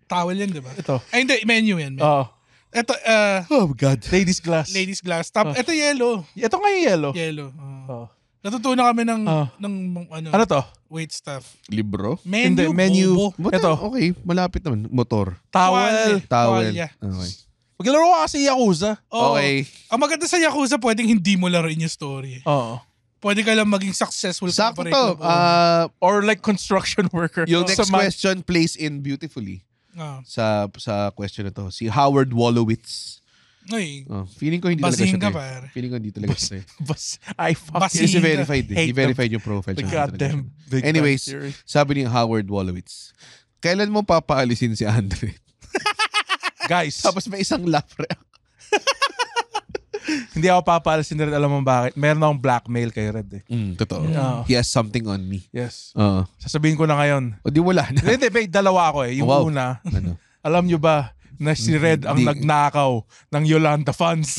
Speaker 3: Towel yan, di ba?
Speaker 4: Ito.
Speaker 3: Ay, hindi. Menu yan. Ito,
Speaker 2: oh my God.
Speaker 4: Ladies glass.
Speaker 3: Ito yellow.
Speaker 4: Ito nga yung yellow.
Speaker 3: Yellow. Natutunan kami ng
Speaker 4: ano to?
Speaker 3: Wait stuff.
Speaker 2: Libro?
Speaker 3: Menu.
Speaker 2: Ito. Okay, malapit naman. Motor.
Speaker 4: Towel.
Speaker 2: Okay.
Speaker 4: Maglaro ka kasi Yakuza.
Speaker 2: Okay.
Speaker 3: Ang maganda sa Yakuza, pwedeng hindi mo laruin yung story. Pwede ka lang maging successful.
Speaker 2: Sakto to.
Speaker 4: Or like construction worker.
Speaker 2: Yung next question plays in beautifully. Sa question na to. Si Howard Wolowitz.
Speaker 3: Ay.
Speaker 2: Feeling ko hindi talaga siya.
Speaker 3: Feeling
Speaker 2: ko hindi talaga siya.
Speaker 4: He's
Speaker 2: verified. He verified yung profile.
Speaker 4: The goddamn Big
Speaker 2: Anyways, sabi ni Howard Wolowitz, kailan mo papaalisin si Andre?
Speaker 4: Guys.
Speaker 2: Tapos may isang laugh react.
Speaker 4: Hindi ako papaalisin na rin. Alam mo bakit? Meron akong blackmail kay Red eh.
Speaker 2: Totoo. He has something on me.
Speaker 4: Yes. Sasabihin ko na ngayon.
Speaker 2: O di wala na.
Speaker 4: Hindi, dalawa ako eh. Yung una, alam nyo ba na si Red ang nagnakaw ng Yolanda funds?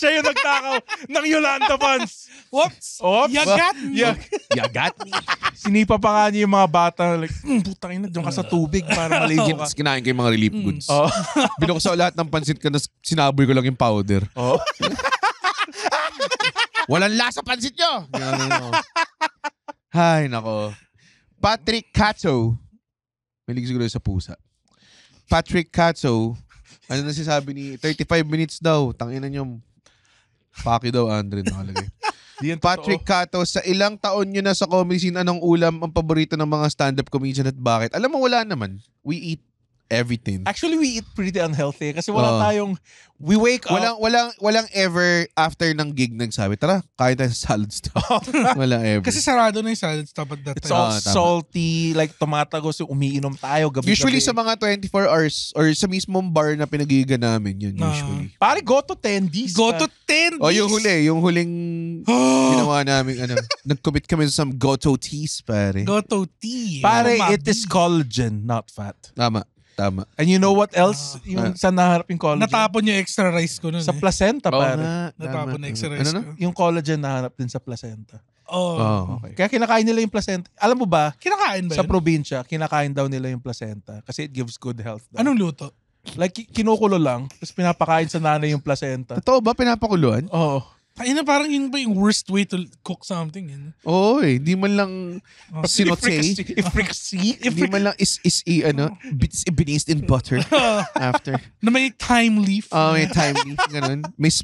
Speaker 4: Siya yung nagtakaw ng Yolanda fans.
Speaker 3: Whoops!
Speaker 4: Oops.
Speaker 3: You got me!
Speaker 2: You got me.
Speaker 4: Sinipa pa nga niya yung mga bata. Like, putang ina, doon ka sa tubig para maligo ka.
Speaker 2: Tapos kinain ko yung mga relief goods.
Speaker 4: Oh.
Speaker 2: Binuksan ko lahat ng pansit ko, na sinaboy ko lang yung powder.
Speaker 4: Oh.
Speaker 2: Walang lasa pansit nyo! Ganun ako. Hay, nako. Patrick Cato. Malig siguro sa pusa. Patrick Cato. Ano na sinasabi ni 35 minutes daw. Tanginan nyo. Paki daw, Andre. Nakalagay. Patrick Cato, sa ilang taon nyo na sa comedy scene, anong ulam ang paborito ng mga stand-up comedian at bakit? Alam mo, wala naman. We eat everything.
Speaker 4: Actually, we eat pretty unhealthy kasi wala tayong, we wake up.
Speaker 2: Walang ever after ng gig nagsabi, tara, kain tayo sa salad stop. Wala ever.
Speaker 3: Kasi sarado na yung salad stop at that
Speaker 4: It's
Speaker 3: time.
Speaker 4: all salty, like tumatagos, umiinom tayo gabi-gabi.
Speaker 2: Usually sa mga 24 hours or sa mismong bar na pinagiga namin, yun usually.
Speaker 4: Pare, go to tendies.
Speaker 3: Go to tendies!
Speaker 2: O yung huling ginawa namin, nag-commit kami sa some goto teas, pare.
Speaker 3: Goto tea.
Speaker 4: Pare, it is collagen, not fat.
Speaker 2: Tama.
Speaker 4: And you know what else? Yung saan nahanap yung collagen?
Speaker 3: Natapon yung extra rice ko nun.
Speaker 4: Sa placenta, pare.
Speaker 3: Natapon na extra rice ko.
Speaker 4: Yung collagen nahanap din sa placenta.
Speaker 3: Okay.
Speaker 4: Kaya kinakain nila yung placenta. Alam mo ba?
Speaker 3: Kinakain ba
Speaker 4: Sa
Speaker 3: yun?
Speaker 4: probinsya, kinakain daw nila yung placenta kasi it gives good health. Daw.
Speaker 3: Anong luto?
Speaker 4: Like, kinukulo lang, tapos pinapakain sa nanay yung placenta.
Speaker 2: Totoo ba? Pinapakuluan?
Speaker 4: Oo.
Speaker 3: Ay na, parang yun ba yung worst way to cook something? Yun?
Speaker 2: Oo di man lang sinote. Di man lang bits binised in butter after.
Speaker 3: Na may thyme leaf.
Speaker 2: May thyme leaf, ganun. May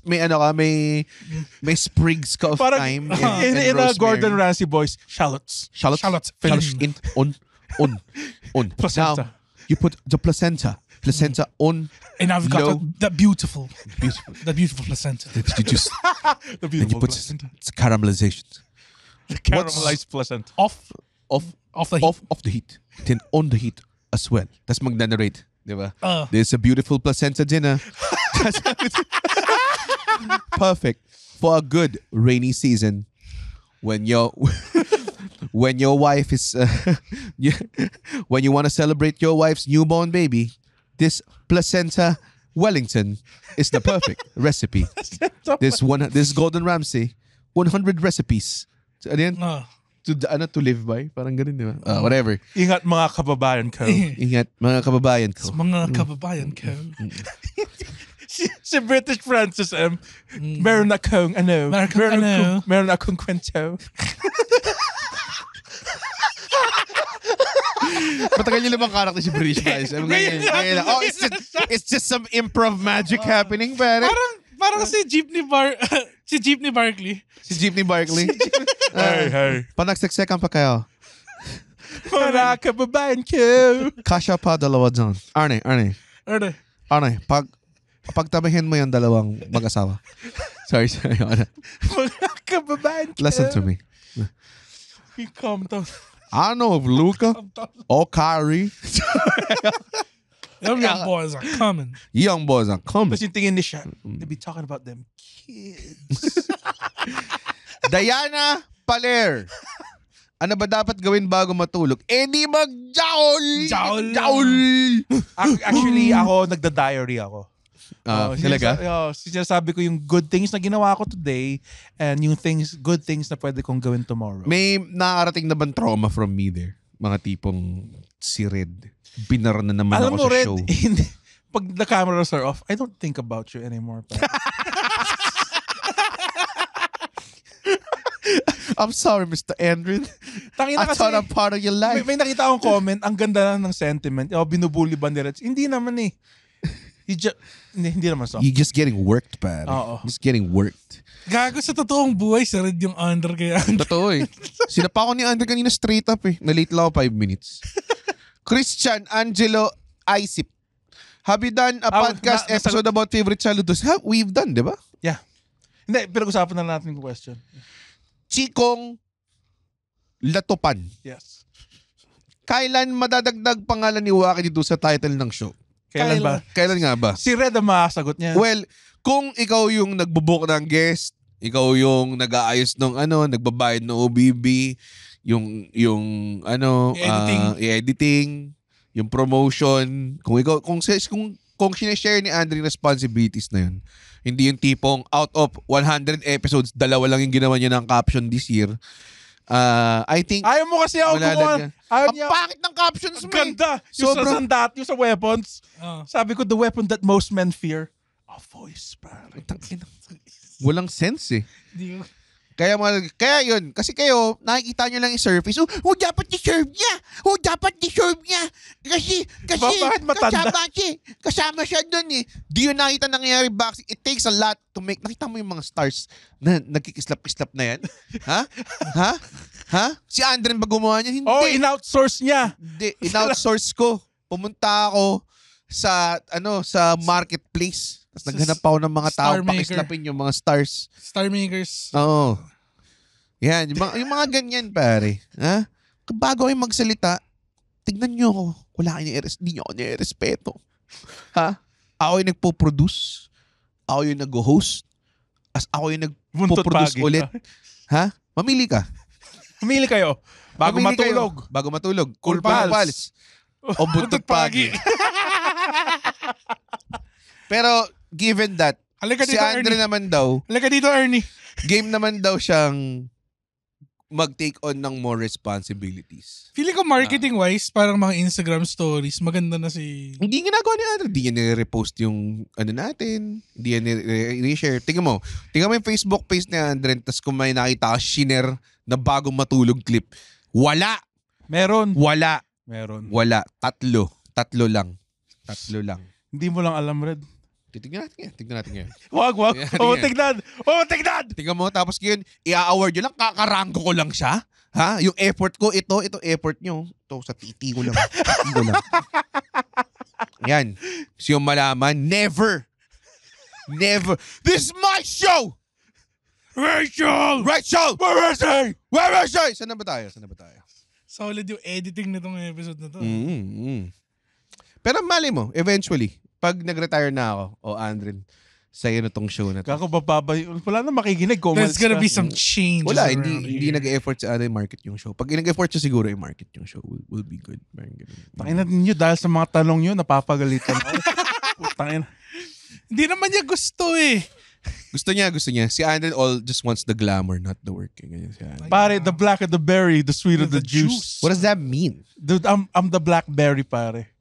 Speaker 2: sprigs ka of
Speaker 4: Parang,
Speaker 2: thyme.
Speaker 4: In a Gordon Ramsay voice, shallots.
Speaker 2: Finished in on.
Speaker 4: Placenta.
Speaker 2: Now, you put the placenta on.
Speaker 3: And I've got that beautiful placenta.
Speaker 2: You just
Speaker 4: The
Speaker 2: and you
Speaker 4: beautiful
Speaker 2: put
Speaker 4: placenta.
Speaker 2: caramelization.
Speaker 4: The caramelized placenta.
Speaker 3: Off the heat.
Speaker 2: Off the heat. Then on the heat as well. That's mag-narrate. Diba? There's a beautiful placenta dinner. Perfect for a good rainy season when your wife is when you want to celebrate your wife's newborn baby. This placenta Wellington is the perfect recipe. This Gordon Ramsay 100 recipes. Ano yan? To live by. Parang ganun, di ba? Whatever.
Speaker 4: Ingat mga kababayan ko.
Speaker 2: Ingat mga kababayan ko.
Speaker 3: Mga kababayan ko.
Speaker 4: Si British Francis M. Meron akong meron akong kwento.
Speaker 2: Matagal niyo namang karakter si British Francis. It's just some improv magic happening, pare.
Speaker 3: Parang si Jeepney Barkley.
Speaker 2: Si Jeepney Barkley.
Speaker 4: Hey.
Speaker 2: Panagseksekan pa kayo.
Speaker 4: Mga kababayan ko.
Speaker 2: Kasha pa dalawa dyan. Arne. Pagtabihin mo yung dalawang mag-asawa. Sorry.
Speaker 4: Mga kababayan ko.
Speaker 2: Listen to me.
Speaker 4: You calm down.
Speaker 2: I don't know if Luka or Kyrie.
Speaker 3: Them young boys are coming.
Speaker 2: Young boys are coming.
Speaker 4: Tapos yung tingin ni siya, they be talking about them kids.
Speaker 2: Diana Paler. Ano ba dapat gawin bago matulog? Di mag-jawl! Jawl!
Speaker 4: Actually, ako, nagda-diary ako.
Speaker 2: Talaga?
Speaker 4: Sinasabi ko yung good things na ginawa ko today and yung good things na pwede kong gawin tomorrow.
Speaker 2: May nakarating na bang trauma from me there? Mga tipong si Red. Binara na naman
Speaker 4: Alam
Speaker 2: ako
Speaker 4: mo,
Speaker 2: sa
Speaker 4: Red,
Speaker 2: show.
Speaker 4: pag the cameras are off, I don't think about you anymore.
Speaker 2: I'm sorry, Mr. Andrew.
Speaker 4: Tangina
Speaker 2: I thought I'm part of your life.
Speaker 4: May nakita akong comment, ang ganda lang ng sentiment. Binubuli ba ni Red? Hindi naman eh. Hindi naman so.
Speaker 2: You're just getting worked, pare. Just getting worked.
Speaker 3: Gago sa totoong buhay, si Red yung under kaya.
Speaker 2: Totoo eh. Sinapa ko ni Andre kanina straight up eh. Na-late lang ako 5 minutes. Christian Angelo Isip. Have you done a podcast episode about favorite childhoods? We've done, di ba?
Speaker 4: Yeah. Hindi, pinag-usapan na natin yung question.
Speaker 2: Chikong Latupan.
Speaker 4: Yes.
Speaker 2: Kailan madadagdag pangalan ni Waki dito sa title ng show?
Speaker 4: Kailan ba?
Speaker 2: Kailan nga ba?
Speaker 4: Si Red ang makasagot niya.
Speaker 2: Well, kung ikaw yung nagbubook ng guest, ikaw yung nag-aayos ng nagbabayad ng OBB, yung editing, yung promotion, kung kung sinishare ni Andre yung responsibilities na yun, hindi yung tipong out of 100 episodes, 2 lang yung ginawa niya ng caption this year. I think...
Speaker 4: Ayaw mo kasi ako gumawa.
Speaker 2: Ang pangit ng captions mo.
Speaker 4: Ganda. Yung sa sandat, yung sa weapons. Sabi ko, the weapon that most men fear, a voice.
Speaker 2: Walang sense eh. Kaya yun, kasi kayo, nakikita nyo lang yung surface. Dapat deserve niya. Dapat deserve niya. Kasi kasama siya dun eh. Di yun nakita nangyayari back. It takes a lot to make. Nakita mo yung mga stars na nagkikislap-kislap na yan? Ha? Si Andren ba gumawa niya? Hindi.
Speaker 4: In-outsource niya.
Speaker 2: Hindi, in-outsource ko. Pumunta ako sa marketplace. Tapos naghanap ako ng mga tao pakislapin yung mga stars.
Speaker 3: Star makers.
Speaker 2: Oo. Yan, yung mga ganyan pare. Ha? Bago kayo magsalita, tignan nyo ako. Wala kayo hindi nyo ako nirespeto. Ha? Ako yung nagpo-produce. Ako yung nag-host. As ako yung nagpo-produce ulit. Ha? Mamili ka.
Speaker 4: Mamili kayo. Bago matulog.
Speaker 2: Cool Pals. O Buntot Pagi. Pero given that, si Andre naman daw,
Speaker 3: halika dito, Ernie.
Speaker 2: Game naman daw siyang mag-take on ng more responsibilities.
Speaker 3: Feeling ko marketing-wise, parang mga Instagram stories, maganda na si...
Speaker 2: Hindi ginagawa ni Andre. Hindi niya nire-repost yung natin. Hindi niya nire-share. Tingnan mo yung Facebook page ni Andre, tapos kung may nakita ka, shiner na bagong matulog clip. Wala.
Speaker 4: Meron.
Speaker 2: Wala.
Speaker 4: Meron.
Speaker 2: Tatlo lang.
Speaker 4: Hindi mo lang alam, Red.
Speaker 2: Tignan natin yan.
Speaker 4: Wag. Tignan.
Speaker 2: Tingnan mo, tapos yun, i-award nyo lang, kakaranggo ko lang siya. Ha? Yung effort ko, ito effort nyo. Ito, sa titi ko lang. Yan. So yung malaman, never. This is my show! Rachel! Where is he? Saan na ba tayo?
Speaker 3: Solid yung editing na tong episode na to.
Speaker 2: Pero mali mo, eventually, pag nag-retire na ako, Andren, sa'yo na tong show na to.
Speaker 4: Kako bababay. Wala na makikinig.
Speaker 3: There's gonna be some changes.
Speaker 2: Wala, hindi nag-effort sa market yung show. Pag nag-effort siya, siguro yung market yung show will be good.
Speaker 4: Tangina ninyo, dahil sa mga tanong nyo, napapagalitan ako. Tangina.
Speaker 3: Hindi naman niya gusto eh.
Speaker 2: Gusto niya. Si Andren just wants the glamour, not the work.
Speaker 4: Pare, the black of the berry, the sweet of the juice.
Speaker 2: What does that mean?
Speaker 4: Dude, I'm the blackberry, pare.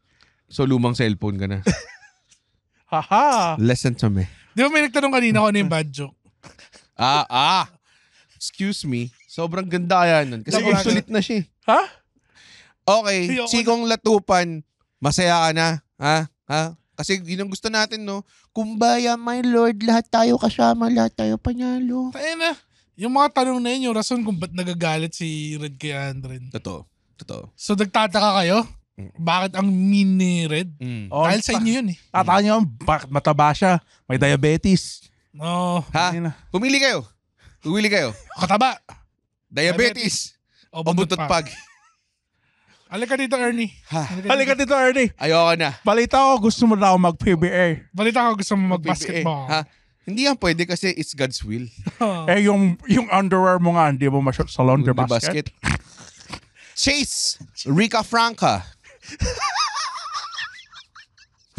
Speaker 2: So, lumang cellphone ka na.
Speaker 4: Haha.
Speaker 2: Listen to me.
Speaker 3: Di ba may nagtanong kanina kung ano yung bad joke?
Speaker 2: Excuse me. Sobrang ganda kaya nun. Kasi obsolete na siya.
Speaker 4: Ha?
Speaker 2: Okay. Sikong latupan. Masaya ka na. Ha? Kasi yun ang gusto natin, no? Kumbaya, my lord, lahat tayo kasama, lahat tayo panalo.
Speaker 3: Tayo na. Yung mga tanong na yun, yung rason kung ba't nagagalit si Red kay Andren.
Speaker 2: Totoo.
Speaker 3: So, nagtataka kayo? Bakit ang mean ni Red? Dahil sa inyo yun eh.
Speaker 4: Tataka nyo, bakit mataba siya? May diabetes.
Speaker 3: No.
Speaker 2: Ha? Pumili kayo.
Speaker 3: Kataba.
Speaker 2: Diabetes. O buntot pag.
Speaker 3: Halika dito, Ernie.
Speaker 4: Halika dito, Ernie.
Speaker 2: Ayoko na.
Speaker 4: Balita ko, gusto mo na ako mag-PBA.
Speaker 3: Balita ko, gusto mo mag-basketball.
Speaker 2: Ha? Hindi yan pwede kasi it's God's will.
Speaker 4: Yung underwear mo nga, hindi mo ma-shot sa laundry basket.
Speaker 2: Chase Rica Franca.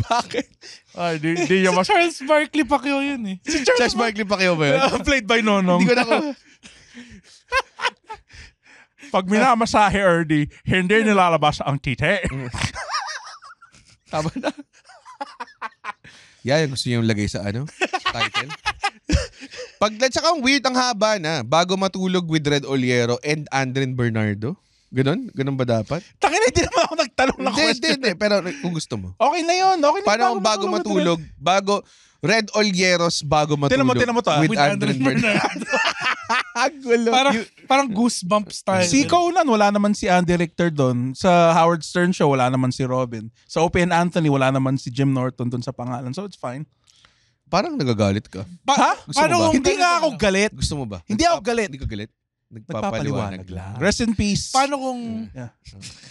Speaker 2: Bakit?
Speaker 4: Ay, di niya
Speaker 3: Charles Barkley Pacquiao yun eh.
Speaker 2: Si Charles Barkley Pacquiao ba yun?
Speaker 4: Played by Nonong.
Speaker 2: Hindi ko na
Speaker 4: Pag minamasahe, Ernie, hindi nilalabas ang tite.
Speaker 2: Tama na. Yan, gusto niyo yung lagay sa title. Tsaka ang weird, ang haba na. Bago matulog with Red Oliero and Andren Bernardo. Ganon? Ganon ba dapat?
Speaker 4: Tangina, hindi naman ako nagtanong ng question.
Speaker 2: Hindi. Pero kung gusto mo.
Speaker 4: Okay na yun.
Speaker 2: Paano bago matulog? Red Olieros bago matulog.
Speaker 4: Tinan mo to,
Speaker 2: with Andren Bernardo. Gulo.
Speaker 3: Parang goosebump style.
Speaker 4: Si Conan, wala naman si Andy Richter doon. Sa Howard Stern show, wala naman si Robin. Sa Opie and Anthony, wala naman si Jim Norton doon sa pangalan. So it's fine.
Speaker 2: Parang nagagalit ka.
Speaker 4: Ha?
Speaker 2: Gusto mo ba?
Speaker 4: Hindi nga ako galit.
Speaker 2: Gusto mo ba?
Speaker 4: Hindi ako galit.
Speaker 2: Hindi ka galit?
Speaker 4: Nagpapaliwanag lang. Rest in peace.
Speaker 3: Paano kung...
Speaker 4: Yeah.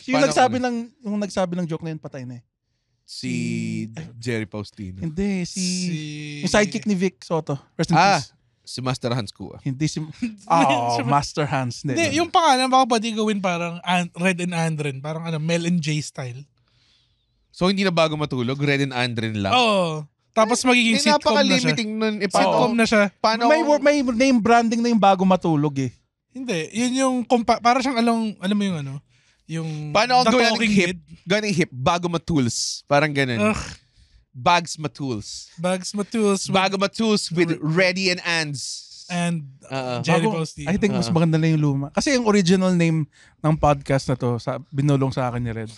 Speaker 4: Yung nagsabi ng joke na yun, patay na eh.
Speaker 2: Si Jerry Faustino.
Speaker 4: Hindi, yung sidekick ni Vic Soto. Rest in peace.
Speaker 2: Si Master Hans Kua.
Speaker 4: Hindi si... Master Hans.
Speaker 3: Hindi, yung pangalan, baka pwede gawin parang Red and Andren. Parang Mel and J style.
Speaker 2: So, hindi na bago matulog? Red and Andren lang?
Speaker 3: Oo. Tapos magiging sitcom na siya.
Speaker 2: Napaka-limiting nun.
Speaker 3: Sitcom na siya.
Speaker 2: Paano?
Speaker 4: May name branding na yung bago matulog eh.
Speaker 3: Hindi. Yun yung, para siyang alam mo yung ano? Yung
Speaker 2: Paano
Speaker 3: The
Speaker 2: ang gawin
Speaker 3: Talking
Speaker 2: ng hip?
Speaker 3: Head.
Speaker 2: Gawin ng hip. Bago matools. Parang ganun. Bags matools.
Speaker 3: Bags Matools.
Speaker 2: Bago matools with Ready and Ands.
Speaker 3: And Jerry Posty.
Speaker 4: I think mas maganda na yung luma. Kasi yung original name ng podcast na to, binulong sa akin ni Red,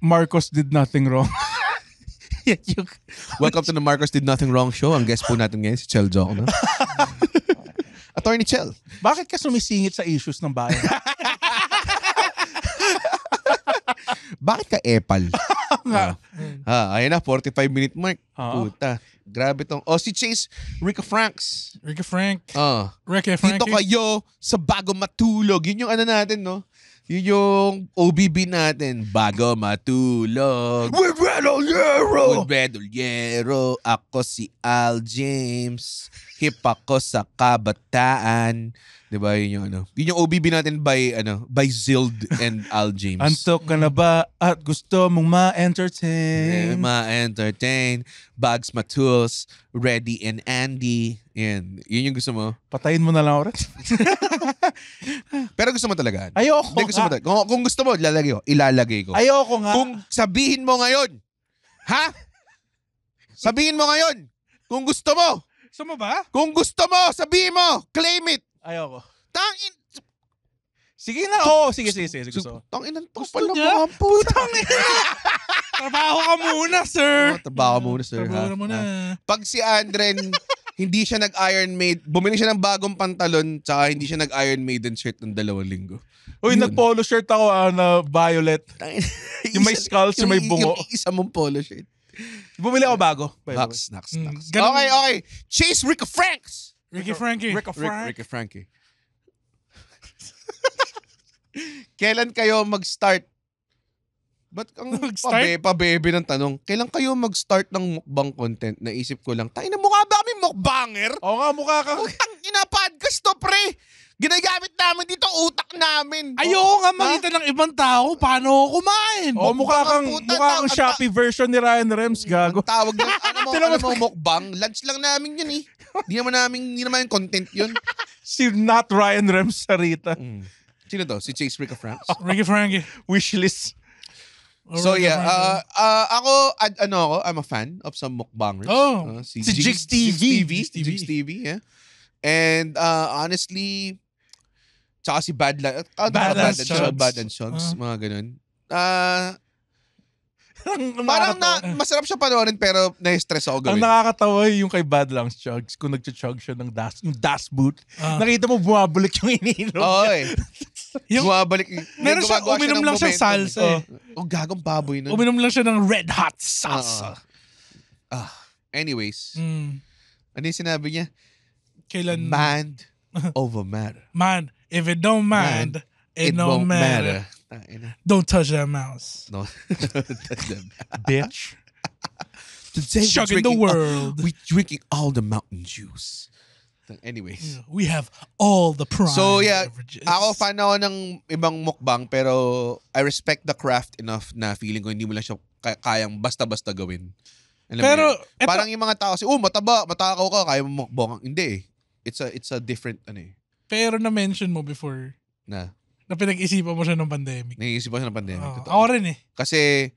Speaker 4: Marcos Did Nothing Wrong.
Speaker 2: Welcome to the Marcos Did Nothing Wrong show. Ang guest po natin ngayon si Chel Joc, no? Attorney Chel.
Speaker 4: Bakit ka sumisingit sa issues ng bayan?
Speaker 2: Bakit ka epal? Ayun na, 45-minute mark. Puta. Grabe tong. Si Chase Rica Franks.
Speaker 3: Rica Frank.
Speaker 2: Dito kayo sa Bago Matulog. Yun yung ano natin, no? Yun yung OBB natin. Bago Matulog. With Red Ollero. Ako si Al James. Hip ako sa kabataan. Diba yun yung ano? Yun yung OBB natin by Zild and Al James.
Speaker 4: Antok ka na ba at gusto mong ma-entertain?
Speaker 2: Ma-entertain. Bags Matools. Ready and Andy. Yan. Yun yung gusto mo.
Speaker 4: Patayin mo na lang ulit.
Speaker 2: Pero gusto mo talaga.
Speaker 4: Ayoko
Speaker 2: gusto mo talaga. Kung gusto mo, ilalagay ko.
Speaker 4: Ayoko nga.
Speaker 2: Kung sabihin mo ngayon, ha? Sabihin mo ngayon, kung gusto mo.
Speaker 3: Gusto mo ba?
Speaker 2: Kung gusto mo, sabihin mo. Claim it.
Speaker 4: Ayoko.
Speaker 2: Tangin.
Speaker 4: Sige na. Sige. Gusto.
Speaker 2: Tangin.
Speaker 3: Gusto niya? Putang ina. Trabaho ka muna, sir.
Speaker 2: Trabaho muna, sir.
Speaker 3: Trabaho muna.
Speaker 2: Pag si Andren, hindi siya nag-Iron Maiden, bumili siya ng bagong pantalon, tsaka hindi siya nag-Iron Maiden shirt ng 2 linggo.
Speaker 4: Uy, nag-polo shirt ako na violet. Yung may skulls, yung may bungo.
Speaker 2: Yung isa mong polo shirt.
Speaker 4: Bumili ako bago.
Speaker 2: Knocks. Okay. Chase Rica Franks.
Speaker 3: Ricky Frankie.
Speaker 2: Ricky Frankie. Kailan kayo mag-start? Ba't kang pabebe ng tanong? Kailan kayo mag-start ng mukbang content? Naisip ko lang, tayo na mukha ba kami mukbanger?
Speaker 4: Oo nga, mukha ka.
Speaker 2: Ina-podcast to, pre. Ginagamit namin dito utak namin.
Speaker 3: Ayoko nga makita ng ibang tao paano ako kumain.
Speaker 4: Mukha kang Shopee version ni Ryan Rems, gago.
Speaker 2: Ang tawag na, ano mo mukbang? Lunch lang namin yun eh. Hindi naman yung content yun.
Speaker 4: Si not Ryan Rems Sarita.
Speaker 2: Sino to? Si Chase Rica Franks?
Speaker 3: Ricky Frankie.
Speaker 4: Wishlist.
Speaker 2: So yeah, I'm a fan of some mukbangers.
Speaker 4: Si Jigs
Speaker 2: TV, yeah. And honestly, tsaka si Bad and Shugs, mga ganun. Parang masarap siya panoorin pero na-stress ako gawin.
Speaker 4: Ang nakakatawa yung kay Bad Langs Chugs kung nag-chug siya ng yung Das Boot. Nakita mo bumabalik yung ininom.
Speaker 2: Oo eh. Bumabalik.
Speaker 3: Meron siya, uminom lang siya salsa eh.
Speaker 2: Gagong baboy na.
Speaker 3: Uminom lang siya ng red hot salsa.
Speaker 2: Anyways. Ano yung sinabi niya?
Speaker 3: Kailan?
Speaker 2: Mind over matter.
Speaker 3: Man, if it don't mind, it don't matter. Don't touch that mouse.
Speaker 2: No. Touch that
Speaker 4: bitch.
Speaker 2: Today
Speaker 3: Chugging the world.
Speaker 2: We're drinking all the mountain juice. Anyways.
Speaker 3: We have all the prime beverages.
Speaker 2: Ako fan ako ng ibang mukbang pero I respect the craft enough na feeling ko hindi mo lang siya kayang basta-basta gawin.
Speaker 3: Pero
Speaker 2: parang yung mga tao kasi, matakaw ka, kaya mo mukbang. Hindi eh. It's a different
Speaker 3: Pero na-mention mo before na pinag-isipan mo siya ng pandemic.
Speaker 2: Nag-iisip ko siya ng pandemic.
Speaker 3: Ako rin eh.
Speaker 2: Kasi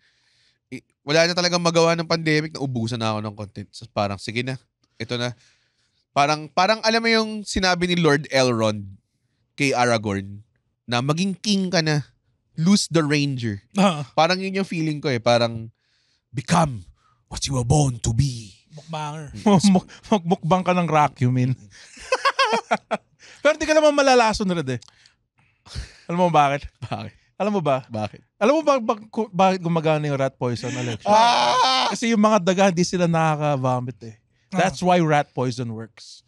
Speaker 2: wala na talagang magawa ng pandemic na ubusan na ako ng content. So parang sige na. Ito na. Parang alam mo yung sinabi ni Lord Elrond kay Aragorn na maging king ka na. Lose the ranger. Parang yun yung feeling ko eh. Parang become what you were born to be.
Speaker 3: Mukbanger.
Speaker 4: Mukbang ka ng Racumin. Pero di ka naman malalason rin eh. Alam mo bakit? Alam mo ba?
Speaker 2: Bakit?
Speaker 4: Alam mo bakit gumagana yung rat poison, Alex? Kasi yung mga daga, hindi sila nakaka-vomit eh. That's why rat poison works.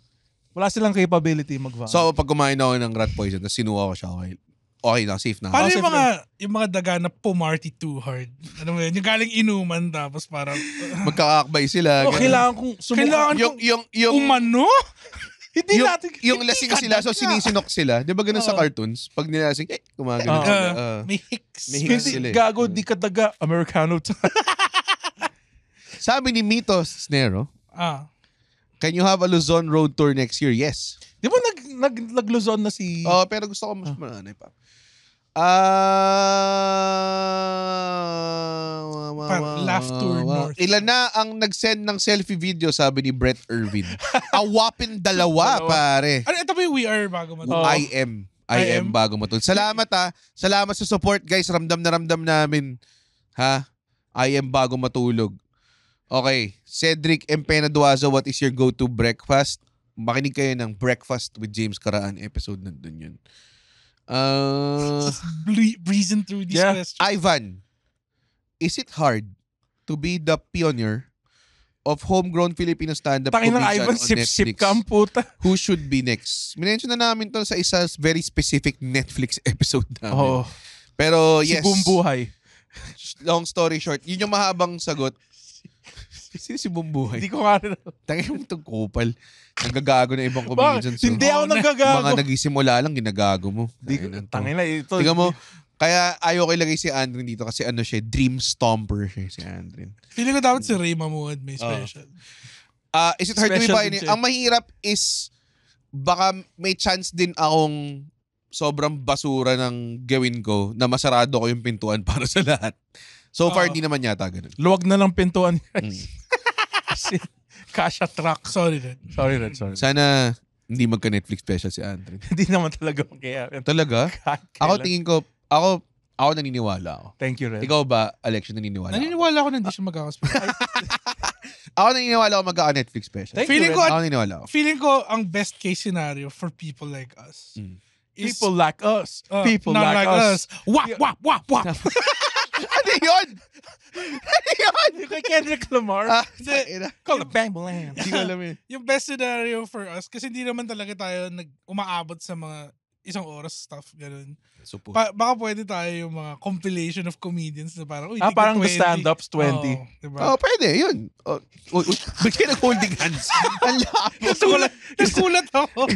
Speaker 4: Wala silang capability mag-vomit.
Speaker 2: So, pag kumain ako ng rat poison, tapos sinuha ko siya, okay na, safe na.
Speaker 3: Paano yung mga daga na pumarty too hard? Ano mo yun? Yung galing inuman tapos parang...
Speaker 2: Magkakakbay sila.
Speaker 4: Kailangan kong
Speaker 3: umano?
Speaker 4: Hindi natin.
Speaker 2: Yung lasing sila, so sinisinok sila. Di ba ganun sa cartoons? Pag nilasing, gumagano sila.
Speaker 3: May hicks.
Speaker 2: May hicks
Speaker 4: Hindi,
Speaker 2: sila eh.
Speaker 4: gago, di ka daga. Americano.
Speaker 2: Sabi ni Mitos Snero, can you have a Luzon road tour next year? Yes.
Speaker 4: Di ba nag-Luzon na si...
Speaker 2: Pero gusto ko mas maranay pa.
Speaker 3: Laugh tour north.
Speaker 2: Ilan na ang nag-send ng selfie video, sabi ni Brett Irvin. Awapin dalawa, pare.
Speaker 3: Ano, ito ba yung We Are bago matulog?
Speaker 2: I am bago matulog. Salamat Salamat sa support, guys. Ramdam na ramdam namin. Ha? I am bago matulog. Okay. Cedric Empena Duazo, what is your go-to breakfast? Makinig kayo ng Breakfast with James Caraan episode, nandun yun.
Speaker 3: Breezing through these questions.
Speaker 2: Ivan, is it hard to be the pioneer of homegrown Filipino stand-up
Speaker 4: Tangin
Speaker 2: comedian
Speaker 4: ng Ivan,
Speaker 2: on
Speaker 4: sip-sip
Speaker 2: Netflix?
Speaker 4: ka ang puta.
Speaker 2: Who should be next? Minention na namin to sa isa very specific Netflix episode namin. Pero yes.
Speaker 4: Si Bumbuhay.
Speaker 2: Long story short, yun yung mahabang sagot. Sino si Bumbuhay?
Speaker 4: Hindi ko nga rin.
Speaker 2: Tangin mo itong kupal. Nagagago na ibang comedians.
Speaker 4: Hindi ako nagagago.
Speaker 2: Mga nagisimula lang, ginagago mo.
Speaker 4: Tangin na ito.
Speaker 2: Tingnan mo, kaya ayaw ko ilagay si Andrin dito kasi ano siya, dream stomper siya, si Andrin.
Speaker 3: Feeling ko dapat si Ray Mamuad may special.
Speaker 2: Is it hard to be
Speaker 4: Special
Speaker 2: pioneer?
Speaker 4: din siya.
Speaker 2: Ang mahirap is, baka may chance din akong sobrang basura ng gawin ko na masarado ko yung pintuan para sa lahat. So far, di naman yata ganun.
Speaker 4: Luwag na lang pintuan. Kasi Kasha truck.
Speaker 3: Sorry, Red.
Speaker 4: Sorry.
Speaker 2: Sana hindi magka-Netflix special si Andrin.
Speaker 4: Hindi naman talaga kaya.
Speaker 2: Talaga? Ako tingin ko, ako naniniwala ako.
Speaker 4: Thank you, Red.
Speaker 2: Ikaw ba, Alex, naniniwala?
Speaker 3: Naniniwala ako na hindi siya magkakaspecial.
Speaker 2: Ako naniniwala ako magka-Netflix special.
Speaker 4: Thank
Speaker 3: Feeling
Speaker 4: you,
Speaker 3: ko,
Speaker 4: Red.
Speaker 2: Ako naniniwala ako.
Speaker 3: feeling ko ang best case scenario for people like us. Is,
Speaker 4: People like us. People
Speaker 3: not
Speaker 4: like us.
Speaker 3: Wap, wap, wap, wap.
Speaker 2: Ano yun? Ano yun?
Speaker 4: Yung kay Kendrick Lamar. Call it Bang Bang.
Speaker 2: Hindi ko alam yun.
Speaker 3: Yung best scenario for us, kasi hindi naman talaga tayo umaabot sa mga isang oras stuff, ganun. Baka pwede tayo yung mga compilation of comedians na parang, uy,
Speaker 4: Parang the
Speaker 3: 20.
Speaker 4: stand-ups 20.
Speaker 3: Oh, diba?
Speaker 2: Pwede, yun. Ba't kayo nag-holding hands? Ang labo.
Speaker 3: Nasulat ako.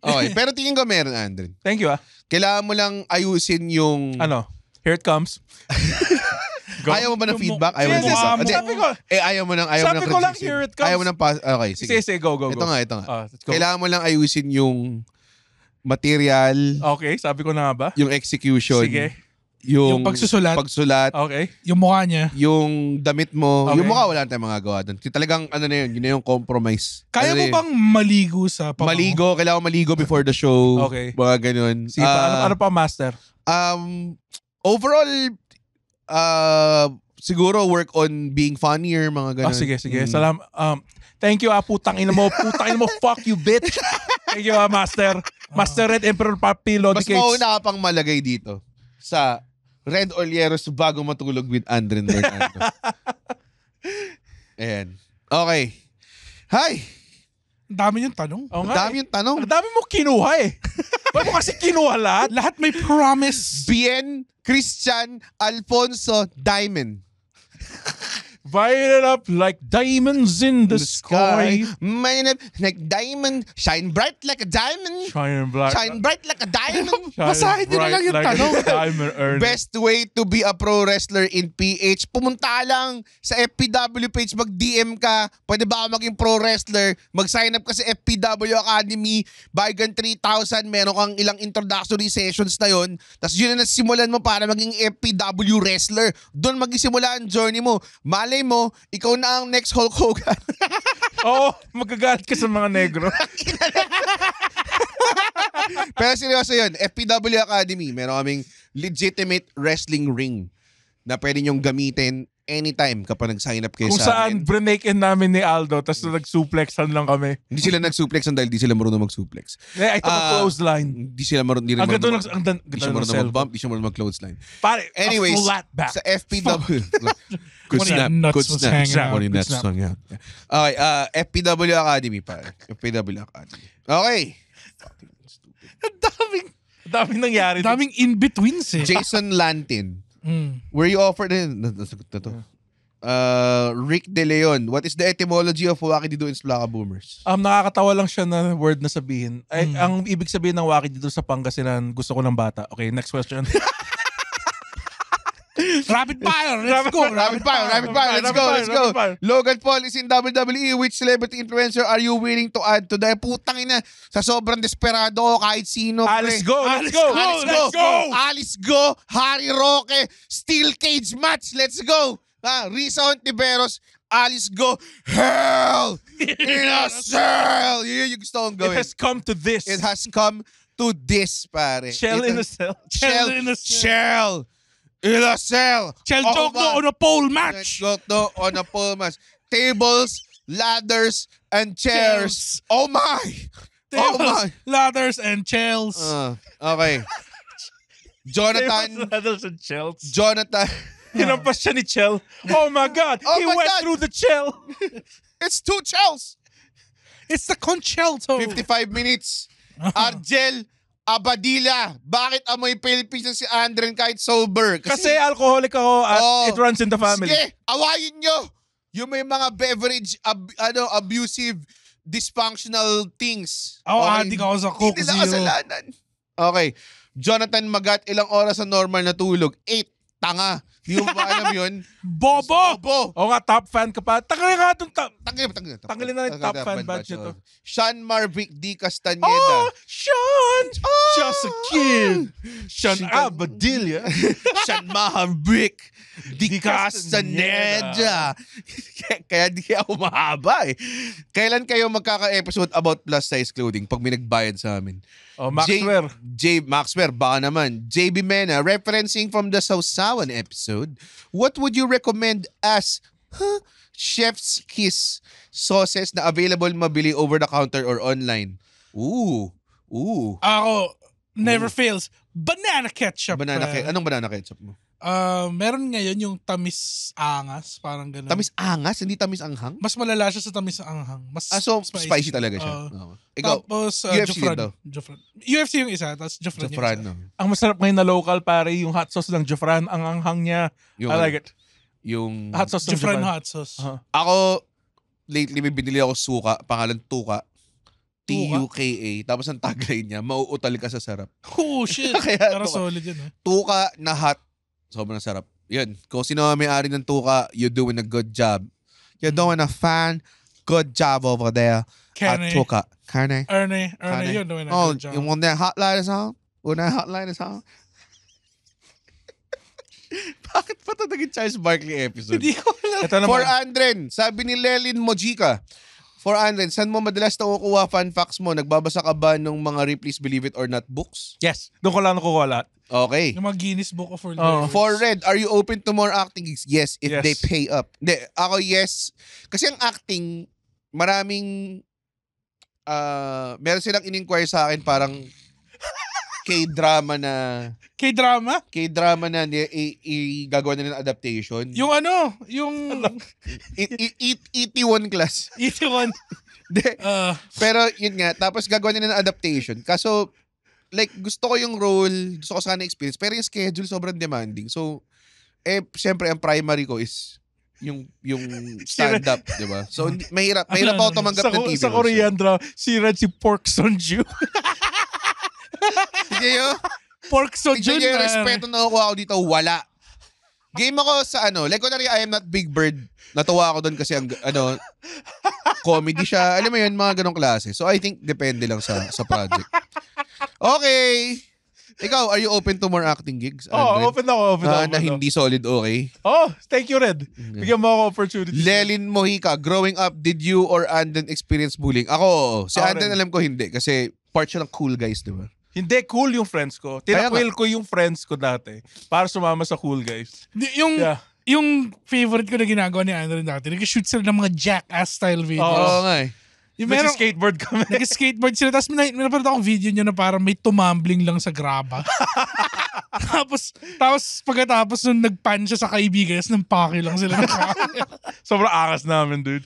Speaker 2: Okay. Pero tingin ko meron, Andrin.
Speaker 4: Thank you,
Speaker 2: Kailangan mo lang ayusin yung...
Speaker 4: Ano? Here it comes.
Speaker 2: Ayaw mo ba ng feedback? Ayaw mo ng feedback? Hindi.
Speaker 4: Sabi ko,
Speaker 2: ayaw mo ng
Speaker 4: sabi ko lang,
Speaker 2: criticism.
Speaker 4: here it comes.
Speaker 2: Ayaw mo ng okay, sige.
Speaker 4: Sige, go.
Speaker 2: Ito nga.
Speaker 4: Let's go.
Speaker 2: Kailangan mo lang ayusin yung material,
Speaker 4: Okay, sabi ko na nga ba?
Speaker 2: yung execution,
Speaker 4: Sige.
Speaker 2: yung
Speaker 3: pagsusulat.
Speaker 4: Okay.
Speaker 3: Yung mukha niya.
Speaker 2: yung damit mo.
Speaker 4: Okay.
Speaker 2: Yung mukha wala tayong magagawa doon. Talagang ano na yun na yung compromise.
Speaker 3: Kaya mo bang maligo sa pabango?
Speaker 2: Maligo, kailangan maligo before the show.
Speaker 4: Okay.
Speaker 2: Mga ganun.
Speaker 4: Sige pa, ano pa, Master?
Speaker 2: Overall, siguro work on being funnier, mga ganun.
Speaker 4: Sige. Salam. Thank you, putang ina mo. Fuck you, bitch. Thank you, Master. Master Red Emperor Papilo.
Speaker 2: Mas mauna ka pang malagay dito sa Red Olieros bago matulog with Andrin Bernardo. Ayan. Okay. Hi!
Speaker 3: Ang dami yung tanong.
Speaker 4: Oo nga,
Speaker 2: Dami yung tanong.
Speaker 4: Ang dami mo kinuha eh. Ba't mo kasi kinuha lahat?
Speaker 3: Lahat may promise.
Speaker 2: Bien, Christian, Alfonso, Diamond.
Speaker 4: Violet up like diamonds in the sky.
Speaker 2: Man, like diamond, shine bright like a diamond.
Speaker 4: Shine bright.
Speaker 2: Shine bright like a diamond.
Speaker 3: Basahin din na lang yung tanong.
Speaker 4: Best.
Speaker 2: Best way to be a pro wrestler in PH. Pumunta lang sa FPW page, mag-DM ka. Pwede ba ako maging pro wrestler? Mag-sign up ka sa FPW Academy. Baygan 3,000. Meron kang ilang introductory sessions na yon. Tapos yun na nasimulan mo para maging FPW wrestler. Doon magisimula ang journey mo. Malay mo, ikaw na ang next Hulk Hogan.
Speaker 4: Oo, magagalit ka sa mga negro.
Speaker 2: Pero seryoso yun, FPW Academy, meron kaming legitimate wrestling ring na pwede nyong gamitin anytime kapag nag-sign up kayo
Speaker 4: Kung
Speaker 2: sa
Speaker 4: saan
Speaker 2: amin.
Speaker 4: break-in namin ni Aldo, tapos nag-suplexan lang kami.
Speaker 2: Hindi sila nag-suplex dahil di sila marunong mag-suplex.
Speaker 4: I took a clothesline.
Speaker 2: Hindi sila marunong,
Speaker 4: Ang gato ng
Speaker 2: Di siya marunong mag-bump, di siya marunong mag-clothesline.
Speaker 4: Pare,
Speaker 2: Anyways,
Speaker 4: a flat back.
Speaker 2: sa FPW... Good
Speaker 3: When your
Speaker 2: snap,
Speaker 3: nuts
Speaker 2: good
Speaker 3: was
Speaker 2: snap.
Speaker 3: hanging out.
Speaker 2: When your
Speaker 4: Good
Speaker 2: nuts
Speaker 4: snap.
Speaker 2: was hanging out. Okay, FPW Academy pa. FPW Academy. Okay.
Speaker 4: Ang daming nangyari.
Speaker 3: Daming in-betweens eh.
Speaker 2: Jason Lantin.
Speaker 3: Mm.
Speaker 2: Were you offered... Nasagot na to. Rick De Leon, what is the etymology of Wakidido in Splaka Boomers?
Speaker 4: Nakakatawa lang siya na word na sabihin. Ay, ang ibig sabihin ng Wakidido sa Pangasinan, gusto ko ng bata. Okay, next question.
Speaker 3: Rapid fire, let's go.
Speaker 2: Rapid fire, let's go. Logan Paul is in WWE. Which celebrity influencer are you willing to add to the putang ina? Sa sobrang desperado ko, kahit sino.
Speaker 4: Let's go.
Speaker 2: Alice go. Harry Roque. Steel cage match. Let's go. Risa Ontiveros. Alice go. Hell in a cell. Yun yung gusto kong gawin.
Speaker 4: It has come to this.
Speaker 2: It has come to this, pare.
Speaker 4: Shell in a cell.
Speaker 2: Shell in a cell.
Speaker 3: Chel Jokno on a pole match.
Speaker 2: Jokno on a pole match. Tables, ladders, and chairs. Oh my!
Speaker 3: Tables, ladders, and chairs.
Speaker 2: Okay. Jonathan.
Speaker 4: Ladders and shells.
Speaker 2: Jonathan.
Speaker 4: Hinampas siya ni Chel. Oh my God! He went through the Chel.
Speaker 2: It's 2 Chels.
Speaker 3: It's the concerto.
Speaker 2: 55 minutes. Argel Abadilla. Bakit amoy Philippines na si Andren kahit sober?
Speaker 4: Kasi alcoholic ako at it runs in the family.
Speaker 2: Sige, awayin nyo. Yung may mga beverage, abusive, dysfunctional things.
Speaker 3: Adik ako sa Coke
Speaker 2: Hindi na
Speaker 3: Zero.
Speaker 2: kasalanan. Okay. Jonathan Magat, ilang oras sa normal na tulog? 8. Tanga. Yung ba alam yun?
Speaker 3: Bobo!
Speaker 4: Oo nga, top fan ka pa. Tanggalin nga itong
Speaker 2: Tanggalin
Speaker 4: na yung top fan badge nito.
Speaker 2: Sean Marvick D. Castaneda.
Speaker 4: Oh, Sean! Just a kid. Sean Abadilla.
Speaker 2: Sean Marvick D. Castaneda. Kaya di ako mahaba eh. Kailan kayo magkaka-episode about plus size clothing pag may nagbayad sa amin?
Speaker 4: Oh, Maxwell.
Speaker 2: Maxwell, baka naman. JB Mena, referencing from the Sausawan episode, what would you recommend as chef's kiss sauces na available mabili over the counter or online? Ooh.
Speaker 3: Ako, never fails. Banana ketchup.
Speaker 2: Anong banana ketchup mo?
Speaker 3: Meron ngayon yung tamis angas, parang gano'n.
Speaker 2: Tamis angas? Hindi tamis anghang?
Speaker 3: Mas malala siya sa tamis anghang. Mas
Speaker 2: so spicy talaga siya. Ikaw,
Speaker 3: tapos,
Speaker 2: UFC
Speaker 3: Jofran. UFC yung isa, tapos Jofran yung isa.
Speaker 2: No.
Speaker 4: Ang masarap ngayon na local, pare, yung hot sauce ng Jofran. Ang anghang niya. I like it.
Speaker 2: Yung
Speaker 4: hot sauce ng
Speaker 3: Jofran hot sauce.
Speaker 2: Ako, lately may binili ako suka, pangalan Tuka. Tuka. Tapos ang tagline niya, mauutal ka sa sarap.
Speaker 3: Oh, shit. Pero solid yun eh.
Speaker 2: Tuka na hot. Sobrang sarap. Yun. Kung sino may-ari ng Tuka, you're doing a good job. You're doing a good job over there at Tuka. Carne.
Speaker 3: Ernie, you're doing a good job.
Speaker 2: Yung una hotline is on? Bakit pa ito naging Charles Barkley episode?
Speaker 3: Hindi ko alam.
Speaker 2: For Andren, sabi ni Lelin Mojica, for Andren, saan mo madalas nakukuha fun facts mo? Nagbabasa ka ba ng mga Ripley's Believe It or Not books?
Speaker 4: Yes. Doon ko lang nakukuha lahat.
Speaker 2: Okay.
Speaker 3: Yung mga Guinness Book of World Records.
Speaker 2: For Red, are you open to more acting gigs? Yes, if
Speaker 4: Yes.
Speaker 2: they pay up. Hindi, ako yes. Kasi ang acting, maraming, meron silang in-inquire sa akin parang K-drama na gagawa na ng adaptation.
Speaker 3: Yung yung
Speaker 2: ET1 class.
Speaker 3: ET1.
Speaker 2: Pero yun nga, tapos gagawa nila ng adaptation. Kaso, like, gusto ko yung role, gusto ko sana experience, pero yung schedule sobrang demanding. So, syempre, ang primary ko is yung stand-up, di ba? So, mahirap ako tumanggap ng TV.
Speaker 4: Sa Korean drama, si Red si Pork Sonju.
Speaker 2: Hindi yun.
Speaker 3: Pork Sonju.
Speaker 2: Hindi yung respeto na nakukuha ako dito, wala. Game ako sa like kunwari, I Am Not Big Bird. Natuwa ako doon kasi comedy siya. Alam mo yun, mga ganong klase. So I think depende lang sa project. Okay. Ikaw, are you open to more acting gigs?
Speaker 4: Open ako.
Speaker 2: Na hindi solid okay?
Speaker 4: Thank you, Red. Bigyan mo ako opportunity.
Speaker 2: Lelin Mojica, growing up, did you or Anden experience bullying? Ako, si Anden alam ko hindi kasi part siya ng cool guys, di ba?
Speaker 4: Hindi, cool yung friends ko. Tinakwil ko yung friends ko dati para sumama sa cool guys.
Speaker 3: Yung favorite ko na ginagawa ni Andrew dati, nag-shoot sila ng mga jackass style videos.
Speaker 2: Oo nga eh.
Speaker 4: Nag-skateboard kami.
Speaker 3: Nag-skateboard sila. Tapos may napanood akong video nyo na parang may tumambling lang sa graba. tapos pagkatapos nung nag-pan siya sa kaibigan, nang paki lang sila.
Speaker 4: Sobrang angas namin, dude.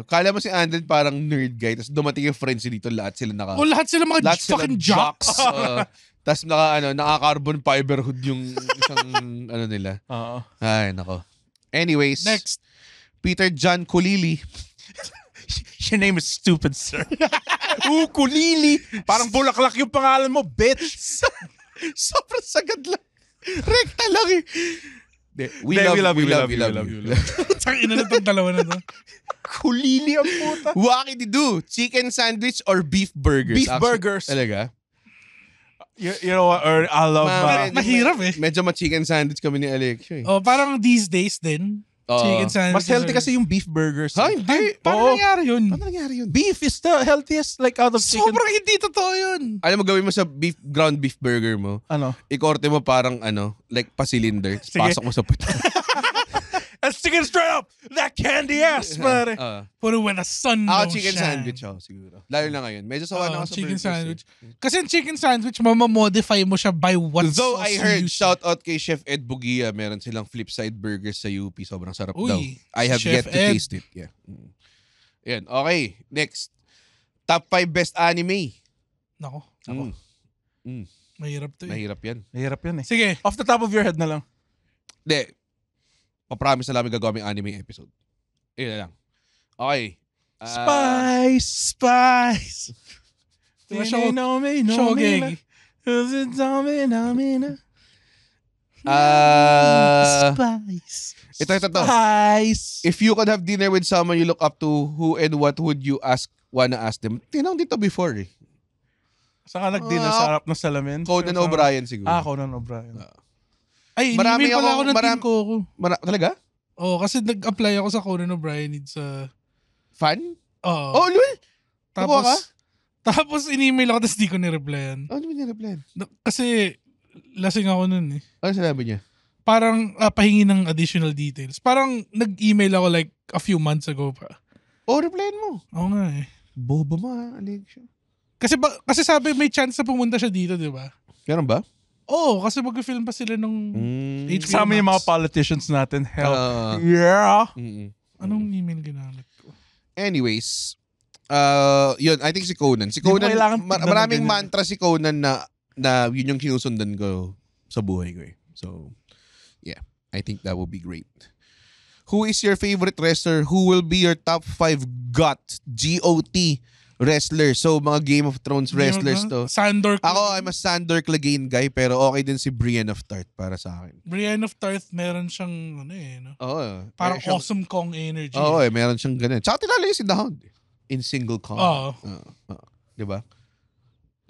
Speaker 2: Kala mo si Andren parang nerd guy, tapos dumating yung friends dito, lahat sila
Speaker 3: lahat sila mga fucking jocks.
Speaker 2: Tapos naka carbon fiber hood yung isang nila.
Speaker 4: Oo.
Speaker 2: Ay, nako. Anyways.
Speaker 3: Next.
Speaker 2: Peter John Kulili.
Speaker 4: Your name is stupid, sir. Kulili. Parang bulaklak yung pangalan mo, bitch.
Speaker 2: Sobrang sagad lang. Rekta lang eh. We love you.
Speaker 3: Tsaka ina na itong dalawa na to.
Speaker 4: Kulili ang puta.
Speaker 2: Waki do? Chicken sandwich or beef burgers?
Speaker 4: Beef burgers.
Speaker 2: Talaga?
Speaker 4: You know what? I love
Speaker 3: Mahirap eh.
Speaker 2: Medyo ma-chicken sandwich kami ni Alexio eh.
Speaker 3: Oh, parang these days din. Chicken sandwich.
Speaker 4: Mas healthy kasi yung beef burgers.
Speaker 2: Ha? Hindi.
Speaker 3: Paano nangyari yun?
Speaker 2: Paano nangyari yun?
Speaker 4: Beef is the healthiest like out of chicken.
Speaker 3: Sobrang hindi totoo yun.
Speaker 2: Alam mo, gawin mo sa ground beef burger mo.
Speaker 4: Ano?
Speaker 2: Ikorte mo parang like pa-cylinder. Pasok mo sa puto.
Speaker 4: And stick it straight up. That candy ass, pare.
Speaker 3: Pero when a sun don't
Speaker 2: chicken
Speaker 3: shine.
Speaker 2: sandwich siguro. Lalo na ngayon. Medyo sawa na ako sa
Speaker 3: chicken
Speaker 2: burgers.
Speaker 3: sandwich. Kasi yung chicken sandwich, mamamodify mo siya by what
Speaker 2: Though
Speaker 3: sauce
Speaker 2: I heard,
Speaker 3: you use.
Speaker 2: shout out kay Chef Ed Bugia, meron silang flipside burgers sa UP. Sobrang sarap
Speaker 3: Uy,
Speaker 2: daw. I have
Speaker 3: Chef
Speaker 2: yet to
Speaker 3: Ed.
Speaker 2: taste it. Yeah. Yan. Okay. Next. Top 5 best anime.
Speaker 3: Nako. Mahirap to eh.
Speaker 2: Mahirap yan.
Speaker 4: Mahirap yan eh.
Speaker 3: Sige.
Speaker 4: Off the top of your head na lang.
Speaker 2: Hindi. Papromise na namin gagawa may anime episode. Yun na lang. Okay.
Speaker 4: Spice.
Speaker 3: Show-
Speaker 4: know me.
Speaker 3: Shogegi.
Speaker 4: Spice.
Speaker 2: Ito.
Speaker 4: Spice.
Speaker 2: If you could have dinner with someone you look up to, who and what would you wanna ask them? Tinanong dito before eh.
Speaker 4: Saan ka nag-dinner sa harap ng salamin?
Speaker 2: Conan O'Brien siguro.
Speaker 4: Conan O'Brien.
Speaker 3: Ay,
Speaker 2: Marami
Speaker 3: in-email pala ako
Speaker 2: akong-
Speaker 3: ng team ko.
Speaker 2: Talaga?
Speaker 3: Oo, kasi nag-apply ako sa Conan O'Brien sa...
Speaker 2: Fan?
Speaker 3: Oo.
Speaker 2: Oh, lul! Nakuha ka?
Speaker 3: Tapos in-email ako, tapos di ko nireplyan.
Speaker 2: Ano ba niya-reply?
Speaker 3: Kasi lasing ako nun eh.
Speaker 2: Ano sinabi niya?
Speaker 3: Parang pahingi ng additional details. Parang nag-email ako like a few months ago pa.
Speaker 2: Oh, replyan mo.
Speaker 3: Oo nga eh.
Speaker 2: Boba mo ha, Alexio.
Speaker 3: Kasi sabi may chance na pumunta siya dito, di ba?
Speaker 2: Meron ba?
Speaker 3: Oo, kasi mag-film pa sila nung HBO
Speaker 4: Kasama yung mga
Speaker 3: Max.
Speaker 4: politicians natin. Hell.
Speaker 2: Yeah.
Speaker 3: Anong email ginamit ko?
Speaker 2: Anyways, yun, I think si Conan. Si
Speaker 4: Di mo
Speaker 2: Conan,
Speaker 4: kailangan tignan
Speaker 2: maraming
Speaker 4: ng ganyan.
Speaker 2: mantra si Conan na yun yung sinusundan ko sa buhay ko eh. So, yeah, I think that would be great. Who is your favorite wrestler? Who will be your top 5 GOT wrestler? So, mga Game of Thrones wrestlers to.
Speaker 3: Sandor.
Speaker 2: Ako, I'm a Sandor Clegane guy, pero okay din si Brienne of Tarth para sa akin.
Speaker 3: Brienne of Tarth, meron siyang ano eh, no?
Speaker 2: Oo.
Speaker 3: Parang
Speaker 2: Meron siyang-
Speaker 3: awesome Kong energy.
Speaker 2: Oo, meron siyang ganun. Tsaka tinalo yung si The Hound. In single combat.
Speaker 3: Oo.
Speaker 2: Diba?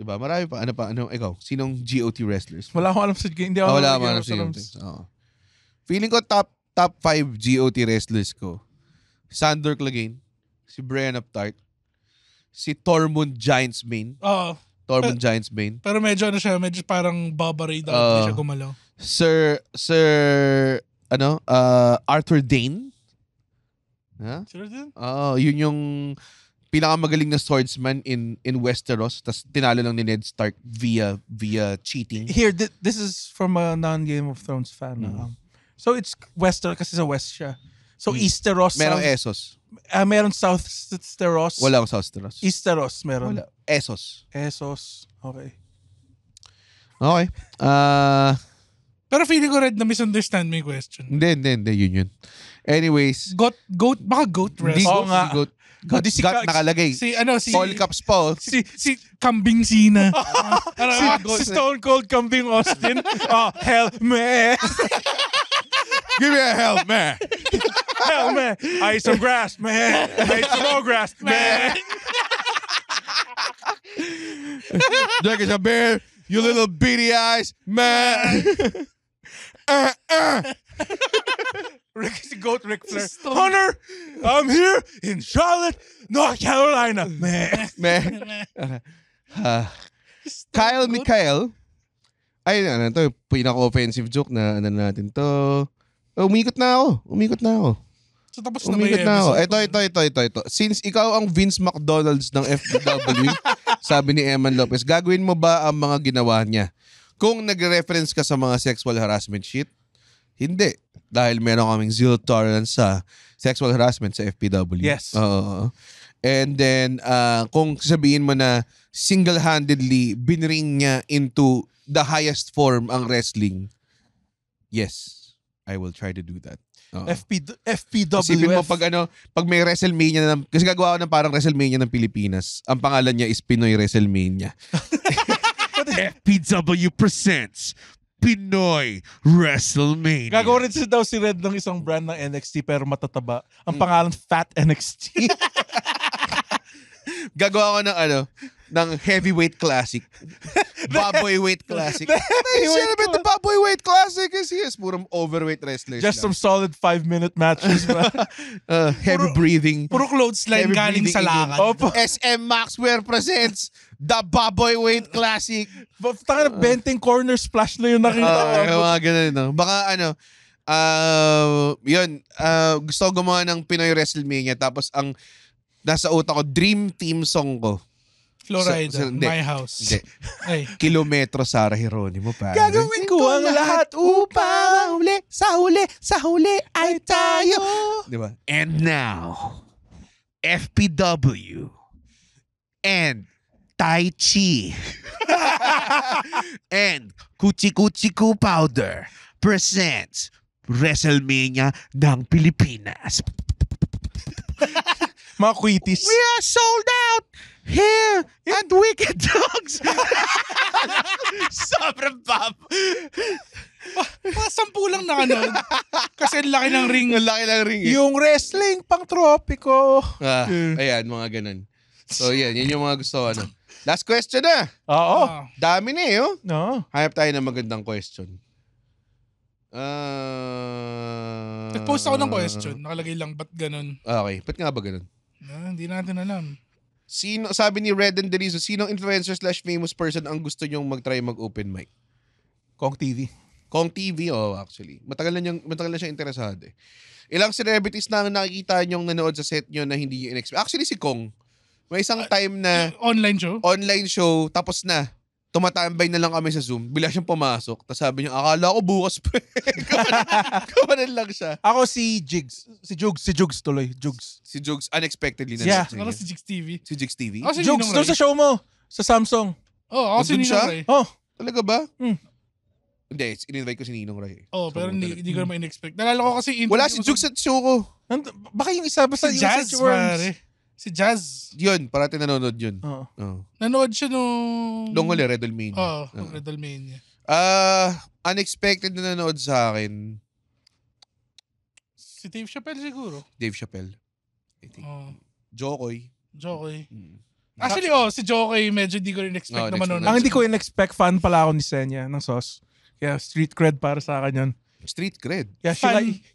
Speaker 2: Diba? Marami pa. Ano, ikaw? Sinong GOT wrestlers?
Speaker 4: Wala akong alam sa game. Hindi ako
Speaker 2: Wala
Speaker 4: nalagyan
Speaker 2: man
Speaker 4: ako sa
Speaker 2: sa
Speaker 4: rams.
Speaker 2: Oo. Feeling ko top 5 GOT wrestlers ko. Sandor Clegane, si Brienne of Tarth, si Tormund Giantsbane.
Speaker 3: Oo.
Speaker 2: Tormund Giantsbane.
Speaker 3: Pero medyo ano siya, medyo parang Baba Ray daw. Hindi siya gumalaw.
Speaker 2: Sir Arthur Dane. Ha?
Speaker 3: Sure din?
Speaker 2: Yun yung pinakamagaling na swordsman in Westeros. Tas tinalo lang ni Ned Stark via cheating.
Speaker 4: Here, this is from a non-Game of Thrones fan. So it's Westeros kasi sa West siya. So Easteros.
Speaker 2: Merong Essos.
Speaker 4: Meron South Steros.
Speaker 2: Wala akong Southsteros.
Speaker 4: Easteros meron.
Speaker 2: Wala. Essos.
Speaker 4: Esos. Okay.
Speaker 2: Okay.
Speaker 3: Pero feeling ko red na misunderstand mo yung question.
Speaker 2: Hindi. Yun. Anyways.
Speaker 3: Goat, baka goat
Speaker 2: Hindi
Speaker 3: wrestler.
Speaker 4: Oo nga.
Speaker 2: Goat nakalagay.
Speaker 3: Si
Speaker 2: All caps po.
Speaker 3: si Kambing Sina.
Speaker 4: Si Stone Cold Kambing Austin. Hell man.
Speaker 2: Give me a help, man.
Speaker 4: Hell man. I ate some grass, man. I ate some more grass, man.
Speaker 2: Drinking a beer, you little beady eyes, man.
Speaker 4: Si Goat Ric Flair. Hunter, I'm here in Charlotte, North Carolina, man.
Speaker 2: Kyle Mikael. Ay, ito, pinaka-offensive joke na natin to. Umikot na ako.
Speaker 3: So tapos na ba yung episode?
Speaker 2: Ito. Since ikaw ang Vince McDonald's ng FPW, sabi ni Eman Lopez, gagawin mo ba ang mga ginawa niya? Kung nag-reference ka sa mga sexual harassment shit, hindi. Dahil meron kaming zero tolerance sa sexual harassment sa FPW.
Speaker 4: Yes.
Speaker 2: And then, kung sabihin mo na single-handedly binring niya into the highest form ang wrestling, yes. I will try to do that.
Speaker 4: FPWF.
Speaker 2: Isipin mo pag may WrestleMania kasi gagawa ko ng parang WrestleMania ng Pilipinas. Ang pangalan niya is Pinoy WrestleMania. FPW presents Pinoy WrestleMania.
Speaker 4: Gagawa rin daw si Red ng isang brand ng NXT pero matataba. Ang pangalan Fat NXT.
Speaker 2: Gagawa ko ng heavyweight classic. Baboy weight classic. Celebrate the Baboy weight classic kasi yes, puro overweight wrestlers.
Speaker 4: Just some solid 5-minute matches.
Speaker 2: Heavy breathing.
Speaker 3: Puro clothesline galing sa lakad.
Speaker 2: SM Maxwell presents the Baboy weight classic.
Speaker 4: Taka na benteng corner splash na yung nakita ko.
Speaker 2: Mga ganun, no? Baka yun, gusto ko gumawa ng Pinoy WrestleMania tapos ang nasa utak ko, dream team song ko.
Speaker 3: Florida, My House.
Speaker 2: Hindi.
Speaker 3: Ay.
Speaker 2: Kilometro Sara Geronimo pa.
Speaker 4: Gagawin ko ang lahat upang
Speaker 2: sa huli ay tayo. Diba? And now, FPW and Tai Chi and Kuchi Kuchi Ku Powder presents WrestleMania ng Pilipinas.
Speaker 4: Mga quitties.
Speaker 2: We are sold out here at Wicked Dogs. Sobrang bab.
Speaker 3: Mga 10 lang nakanood. Kasi ang laki ng ring.
Speaker 2: Ang laki ng ring.
Speaker 4: Yung wrestling pang tropiko.
Speaker 2: Ayan, mga ganun. So, yan yung mga gusto ko. Last question na.
Speaker 4: Oo.
Speaker 2: Dami na eh, oh.
Speaker 4: No.
Speaker 2: Hanap tayo ng magandang question.
Speaker 3: Nag-post ako ng question. Nakalagay lang, ba't ganun?
Speaker 2: Okay, ba't nga ba ganun?
Speaker 3: Hindi natin alam.
Speaker 2: Sabi ni Red and Derizo, sinong influencer/famous person ang gusto nyong mag-try mag-open mic?
Speaker 4: Kong TV.
Speaker 2: Kong TV, actually. Matagal na siya interesado eh. Ilang celebrities na nakikita nyong nanood sa set nyo na hindi nyo in-expect. Actually, si Kong. May isang time na online show, tapos na. Tumatambay na lang kami sa Zoom. Bila siyang pumasok. Tapos sabi niya, akala ko bukas pa. Kamanan lang siya.
Speaker 4: Ako si Jigs. Si Jugs tuloy.
Speaker 2: Si Jugs, unexpectedly na.
Speaker 4: Yeah.
Speaker 3: Ako si Jigs TV.
Speaker 2: Si Jigs TV?
Speaker 3: Si
Speaker 4: Jugs, doon sa show mo. Sa Samsung.
Speaker 3: Ako si Ninong Ray.
Speaker 2: Talaga ba? Hindi, in-invite ko si Ninong Ray.
Speaker 3: Pero hindi ko naman in-expect. Nalala ko kasi
Speaker 2: wala si Jugs sa show ko.
Speaker 4: Baka yung isa ba sa
Speaker 3: Jazz, pare. Si Jazz.
Speaker 2: Yun, parati nanonood yun.
Speaker 3: Nanood siya nung
Speaker 2: huli, Redolmania.
Speaker 3: Redolmania.
Speaker 2: Unexpected na nanood sa akin.
Speaker 3: Si Dave Chappelle siguro.
Speaker 2: Dave Chappelle. I think. Jokoy.
Speaker 3: Actually, si Jokoy, medyo di ko rin expect na manonood.
Speaker 4: Ang hindi ko in-expect, fan pala ako ni Senya ng Sauce. Kaya street cred para sa akin yun.
Speaker 2: Street cred?
Speaker 4: Yeah,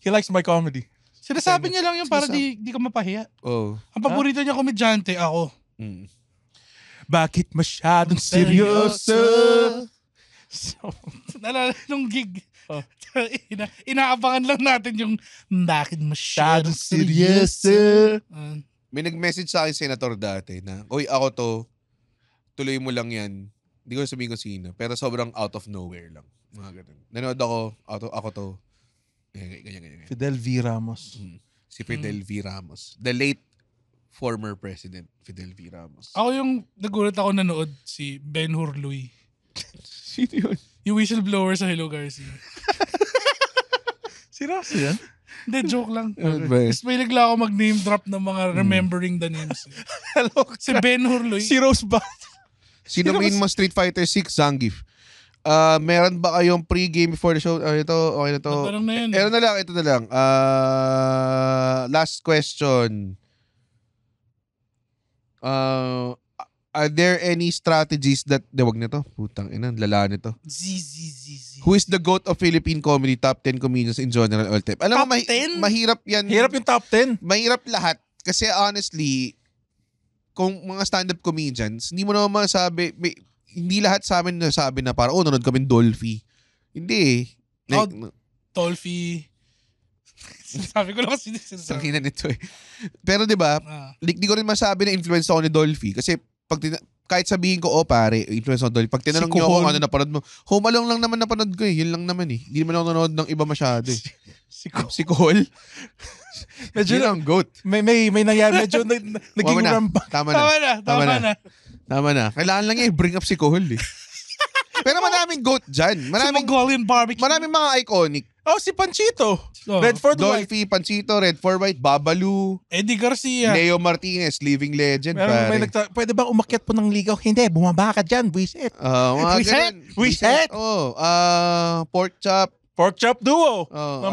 Speaker 4: he likes my comedy.
Speaker 3: Sinasabi niya lang yung para di ka mapahiya. Ang paborito niya komedyante, ako.
Speaker 4: Bakit masyadong seryoso?
Speaker 3: Nalala nung gig. Inaabangan lang natin yung bakit masyadong seryoso.
Speaker 2: May nag-message sa akin senator dati na, "Oy, ako to, tuloy mo lang yan." Hindi ko sabihin ko sino, pero sobrang out of nowhere lang. Mga ganun. Nanood ako to. Ganyan.
Speaker 4: Fidel V. Ramos.
Speaker 2: Si Fidel V. Ramos. The late former president, Fidel V. Ramos.
Speaker 3: Ako yung nagulat ako nanood si Ben Hurluy.
Speaker 2: Sino yun?
Speaker 3: Yung whistleblower sa Hello Garcia.
Speaker 4: Si Ross yan?
Speaker 3: Hindi, joke lang.
Speaker 2: Tapos
Speaker 3: may nagla ako mag-name drop ng mga remembering the names.
Speaker 4: Hello.
Speaker 3: Si Ben Hurluy.
Speaker 4: Si Rose ba?
Speaker 2: Sino main mo Street Fighter 6? Zangief. Meron ba kayong pre-game before the show? Ito, okay na to.
Speaker 3: Natanong na yun.
Speaker 2: Ito na lang. Last question. Are there any strategies that... Wag na to. Putang ina, lala nito. Who is the GOAT of Philippine comedy? Top 10 comedians in general all time. Alam mo, mahirap yan.
Speaker 4: Hirap yung top 10.
Speaker 2: Mahirap lahat. Kasi honestly, kung mga stand-up comedians, hindi mo naman masabi... Hindi lahat sa amin nasabi na parang, nanood kami Dolphy. Hindi eh.
Speaker 3: Dolphy. Sabi ko lang kasi
Speaker 2: sakina nito eh. Pero di ba, di ko rin masabi na influence ako ni Dolphy. Kasi kahit sabihin ko, pare, influence ako ni Dolphy. Pag tinanong niyo ako ano napanood mo, Home Alone lang naman napanood ko eh. Yun lang naman eh. Hindi naman ako nanood ng iba masyado eh. Si Cole. Medyo lang goat.
Speaker 4: May nangyari. Medyo naging rampa.
Speaker 2: Tama na. Kailangan lang bring up si Cole eh. Pero maraming goat dyan. Maraming
Speaker 3: Mongolian barbecue.
Speaker 2: Maraming mga iconic.
Speaker 4: Oh, si Panchito.
Speaker 3: Oh.
Speaker 4: Redford White.
Speaker 2: Dolphy, Panchito, Redford White, Babalu,
Speaker 3: Eddie Garcia.
Speaker 2: Leo Martinez, living legend,
Speaker 4: May
Speaker 2: pare.
Speaker 4: pwede ba umakyat po ng ligaw? Hindi, bumaba ka dyan, buisit.
Speaker 2: Mga ganun.
Speaker 4: Wiset.
Speaker 2: Oh, pork chop.
Speaker 4: Pork chop duo.
Speaker 2: Oh,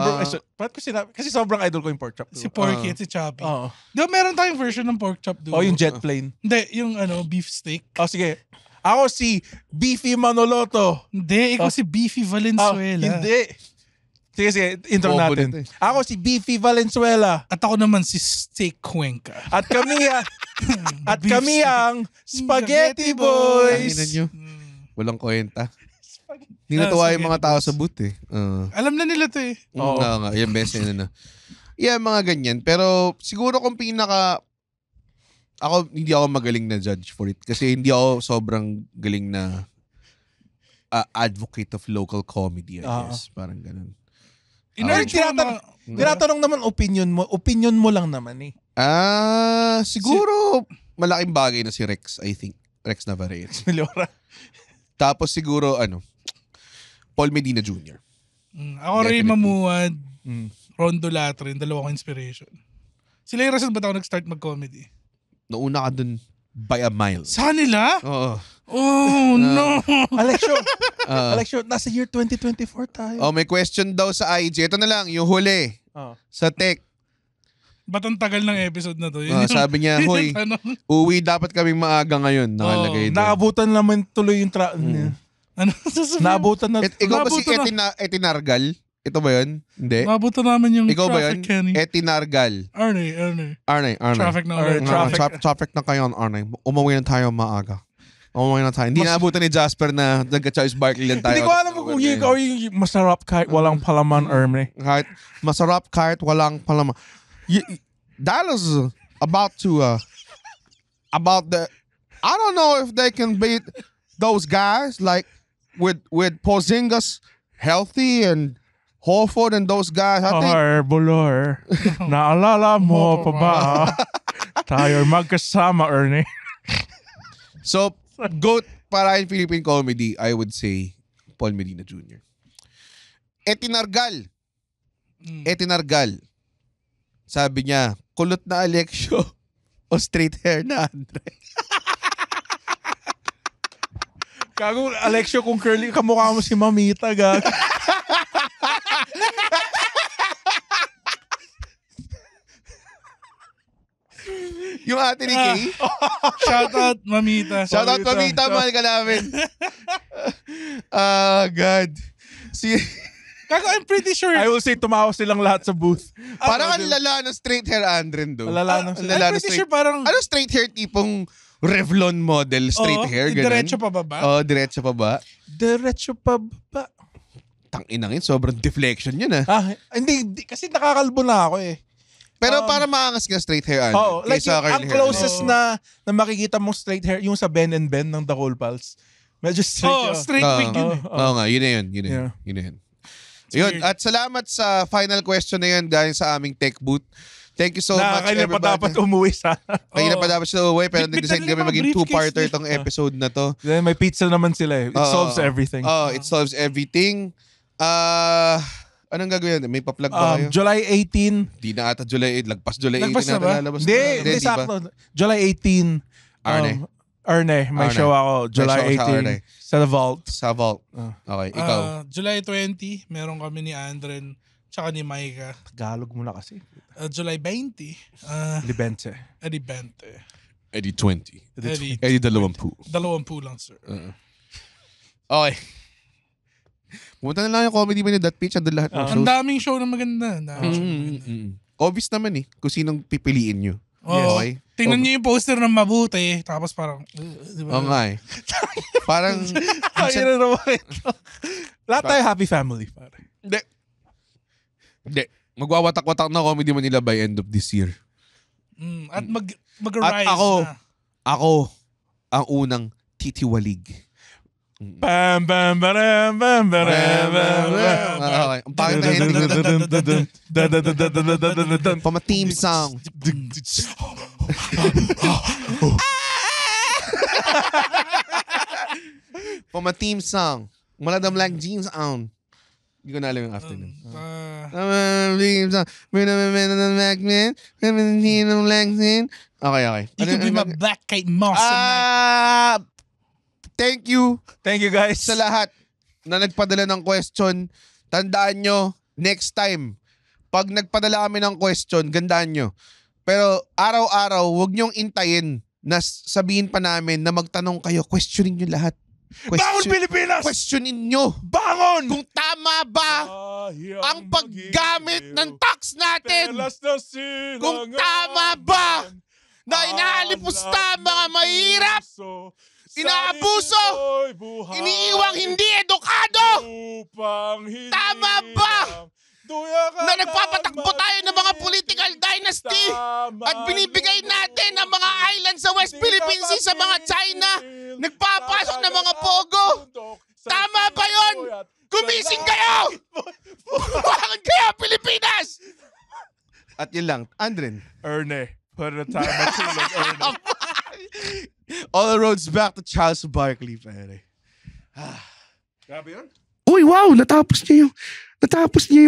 Speaker 4: Ba't ko sinabi? Kasi sobrang idol ko yung pork chop duo.
Speaker 3: Si Porky at si Choppy.
Speaker 4: Oo.
Speaker 3: Di ba meron tayong version ng pork chop duo?
Speaker 4: Oh, yung jet plane.
Speaker 3: Hindi, yung beef steak.
Speaker 4: Oh, sige. Ako si Beefy Manoloto.
Speaker 3: Hindi, ikaw si Beefy Valenzuela.
Speaker 4: Hindi. Sige, intro
Speaker 2: Bobo
Speaker 4: natin.
Speaker 2: nito
Speaker 4: Ako si Beefy Valenzuela.
Speaker 3: At ako naman si Steak Cuenca.
Speaker 4: At kami
Speaker 3: Beef steak.
Speaker 4: ang Spaghetti Boys.
Speaker 2: Tanginan nyo. Walang kwenta. Hindi natuwa yung mga tao sa booth eh.
Speaker 3: Alam na nila to eh.
Speaker 2: Oo nga, yung best na. Yeah, mga ganyan. Pero siguro kung hindi ako magaling na judge for it. Kasi hindi ako sobrang galing na advocate of local comedy, I guess. Parang ganun.
Speaker 4: Tinatanong naman opinion mo. Opinion mo lang naman eh.
Speaker 2: Siguro malaking bagay na si Rex, I think. Rex Navarrete.
Speaker 4: Melora.
Speaker 2: Tapos siguro, Paul Medina Jr.
Speaker 3: Ako Ray Mamuad, Rondo Latrin, dalawa kong inspiration. Sila yung rason ba't ako nag-start mag-comedy?
Speaker 2: Nauna ka dun by a mile.
Speaker 3: Sa nila?
Speaker 2: Oo.
Speaker 3: Oh, no.
Speaker 4: Alexio, nasa year 2024 tayo.
Speaker 2: May question daw sa IG. Ito na lang, yung huli. Sa tech.
Speaker 3: Ba't ang tagal ng episode na to?
Speaker 2: Sabi niya, hoy, uwi dapat kaming maaga ngayon. Nakalagay doon.
Speaker 4: Naabutan naman tuloy yung
Speaker 3: Ano sasabihin?
Speaker 4: Naabutan na.
Speaker 2: Ikaw ba si Etinargal? Ito ba yun? Hindi.
Speaker 3: Naabutan namin yung
Speaker 2: Ikaw ba yun?
Speaker 3: traffic, Kenny.
Speaker 2: Etinargal.
Speaker 3: Arne.
Speaker 2: Traffic
Speaker 3: na ulit.
Speaker 2: Traffic na kayo, Arne. Umuwi na tayo maaga. Hindi naabutan ni Jasper na nagka-Charles Barkley lang tayo.
Speaker 4: Hindi ko alam kung yung masarap kahit walang palaman, Arne.
Speaker 2: Masarap kahit walang palaman. That is about the I don't know if they can beat those guys like with Porzingis healthy and Horford and those guys. I think
Speaker 4: Bulor. Naalala mo pa ba? Tayo magkasama, Ernie.
Speaker 2: So, GOAT para in Philippine comedy, I would say Paul Medina Jr. Etinargal. Sabi niya, kulot na Alexio o straight hair na Andre.
Speaker 4: Gago, Alexio, kung curly, kamukha mo si Mamita, gago.
Speaker 2: Yung ate ni Kay.
Speaker 3: Shoutout, Mamita.
Speaker 2: Shoutout, Mamita. Mahal ka namin. God.
Speaker 3: Kako, I'm pretty sure.
Speaker 4: I will say, tumawa silang lahat sa booth.
Speaker 2: Parang ang lala ng straight hair Andren do.
Speaker 3: I'm pretty sure parang...
Speaker 2: Ano straight hair tipong Revlon model straight hair? Ganun?
Speaker 3: Diretso pa ba?
Speaker 2: Diretso pa ba?
Speaker 4: Diretso pa ba?
Speaker 2: Tanginangin, sobrang deflection yun
Speaker 4: Hindi, kasi nakakalbo na ako eh.
Speaker 2: Pero para maangas ka straight hair, Andren.
Speaker 4: Oo, like ang closest na makikita mo straight hair, yung sa Ben and Ben ng The Whole Pulse. Medyo straight.
Speaker 3: Straight wig yun.
Speaker 2: Oo nga, yun na yun. Yun, at salamat sa final question na yun guys sa aming tech booth. Thank you so much
Speaker 4: everybody.
Speaker 2: Pa
Speaker 4: dapat umuwi sana.
Speaker 2: Kaya pa dapat sila umuwi pero nag-decide kami maging two-parter itong episode na to.
Speaker 4: Then may pizza naman sila eh. It solves everything.
Speaker 2: It solves everything. Anong gagawin? May pa-plug ba kayo?
Speaker 4: July 18.
Speaker 2: Di na ata July 8. Lagpas July 18
Speaker 3: na ba?
Speaker 4: Hindi, sakto. July 18. Arne, may show ako. July 18. Sa Vault.
Speaker 2: Okay, ikaw.
Speaker 3: July 20, meron kami ni Andren tsaka ni Micah.
Speaker 4: Tagalog muna kasi.
Speaker 3: July 20.
Speaker 4: Libente.
Speaker 3: Eddie 20.
Speaker 2: Eddie 20.
Speaker 3: Eddie
Speaker 2: 20.
Speaker 3: 20 lang, sir.
Speaker 2: Okay. Pumunta na lang yung comedy mo ni That Pitch. Andun lahat ng shows.
Speaker 3: Ang daming show na maganda.
Speaker 2: Obvious naman kung sinong pipiliin nyo.
Speaker 3: Okay. Tingnan niyo yung poster ng mabuti. Tapos parang...
Speaker 2: Oo nga Parang...
Speaker 4: Lahat tayo happy family.
Speaker 2: Hindi. Magwawatak-watak na comedy mo nila by end of this year.
Speaker 3: At mag-rise na.
Speaker 2: Ako, ang unang titiwalig.
Speaker 4: Bam bam bam bam bam
Speaker 2: Okay. Ang pangit na ending. From a theme song. From a theme song. Maladam lang jeans on. Hindi ko na alam yung afternoon. Okay.
Speaker 3: You could be my black kite moss tonight.
Speaker 2: Thank you.
Speaker 4: Thank you guys.
Speaker 2: Sa lahat na nagpadala ng question. Tandaan nyo, next time, pag nagpadala kami ng question, gandaan nyo. Pero araw-araw, huwag nyong intayin na sabihin pa namin na magtanong kayo. Questionin nyo lahat.
Speaker 4: Bangon Pilipinas!
Speaker 2: Questionin nyo.
Speaker 4: Bangon!
Speaker 2: Kung tama ba ang paggamit ng tax natin. Kung tama ba na inaalipusta ang mga mahirap, inaabuso, iniiwang hindi edukado. Tama ba na nagpapatakbo tayo ng mga political dynasty at binibigay natin ang mga islands sa West Philippine Sea sa mga China, nagpapasok ng mga pogo? Tama ba yun? Gumising kayo! Buwangan kayo, Pilipinas! At yun lang, Andren.
Speaker 4: Erne, put it a time or two like Erne.
Speaker 2: All the roads back to Charles Barkley, pare.
Speaker 4: Grabe yun?
Speaker 5: Uy, wow! Natapos niya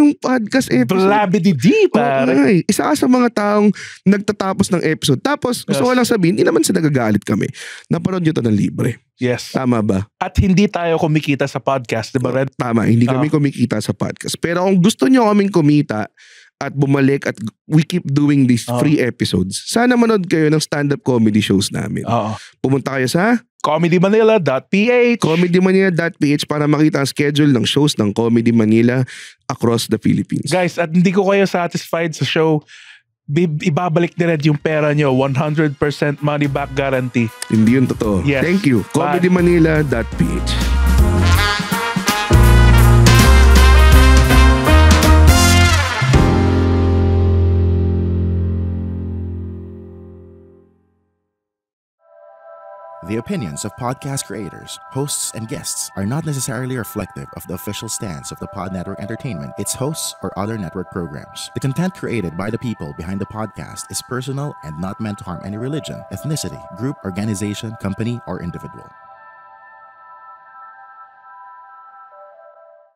Speaker 5: yung podcast episode.
Speaker 6: Blabidi-di, pare.
Speaker 5: Okay. Isa ka sa mga taong nagtatapos ng episode. Tapos, gusto ko lang sabihin, hindi naman sila nagagalit kami. Naparod nyo to ng libre.
Speaker 6: Yes.
Speaker 5: Tama ba?
Speaker 6: At hindi tayo kumikita sa podcast, di ba, Red?
Speaker 5: Tama, hindi kami kumikita sa podcast. Pero kung gusto nyo kaming kumita at bumalik at we keep doing these free episodes, sana manood kayo ng stand-up comedy shows namin. Pumunta kayo sa comedymanila.ph comedymanila.ph para makita ang schedule ng shows ng Comedy Manila across the Philippines.
Speaker 6: Guys, at hindi ko kayo satisfied sa show, ibabalik ni Red yung pera nyo. 100% money back guarantee.
Speaker 5: Hindi yun totoo.
Speaker 6: Yes.
Speaker 5: Thank you. comedymanila.ph.
Speaker 7: The opinions of podcast creators, hosts, and guests are not necessarily reflective of the official stance of the Pod Network Entertainment, its hosts, or other network programs. The content created by the people behind the podcast is personal and not meant to harm any religion, ethnicity, group, organization, company, or individual.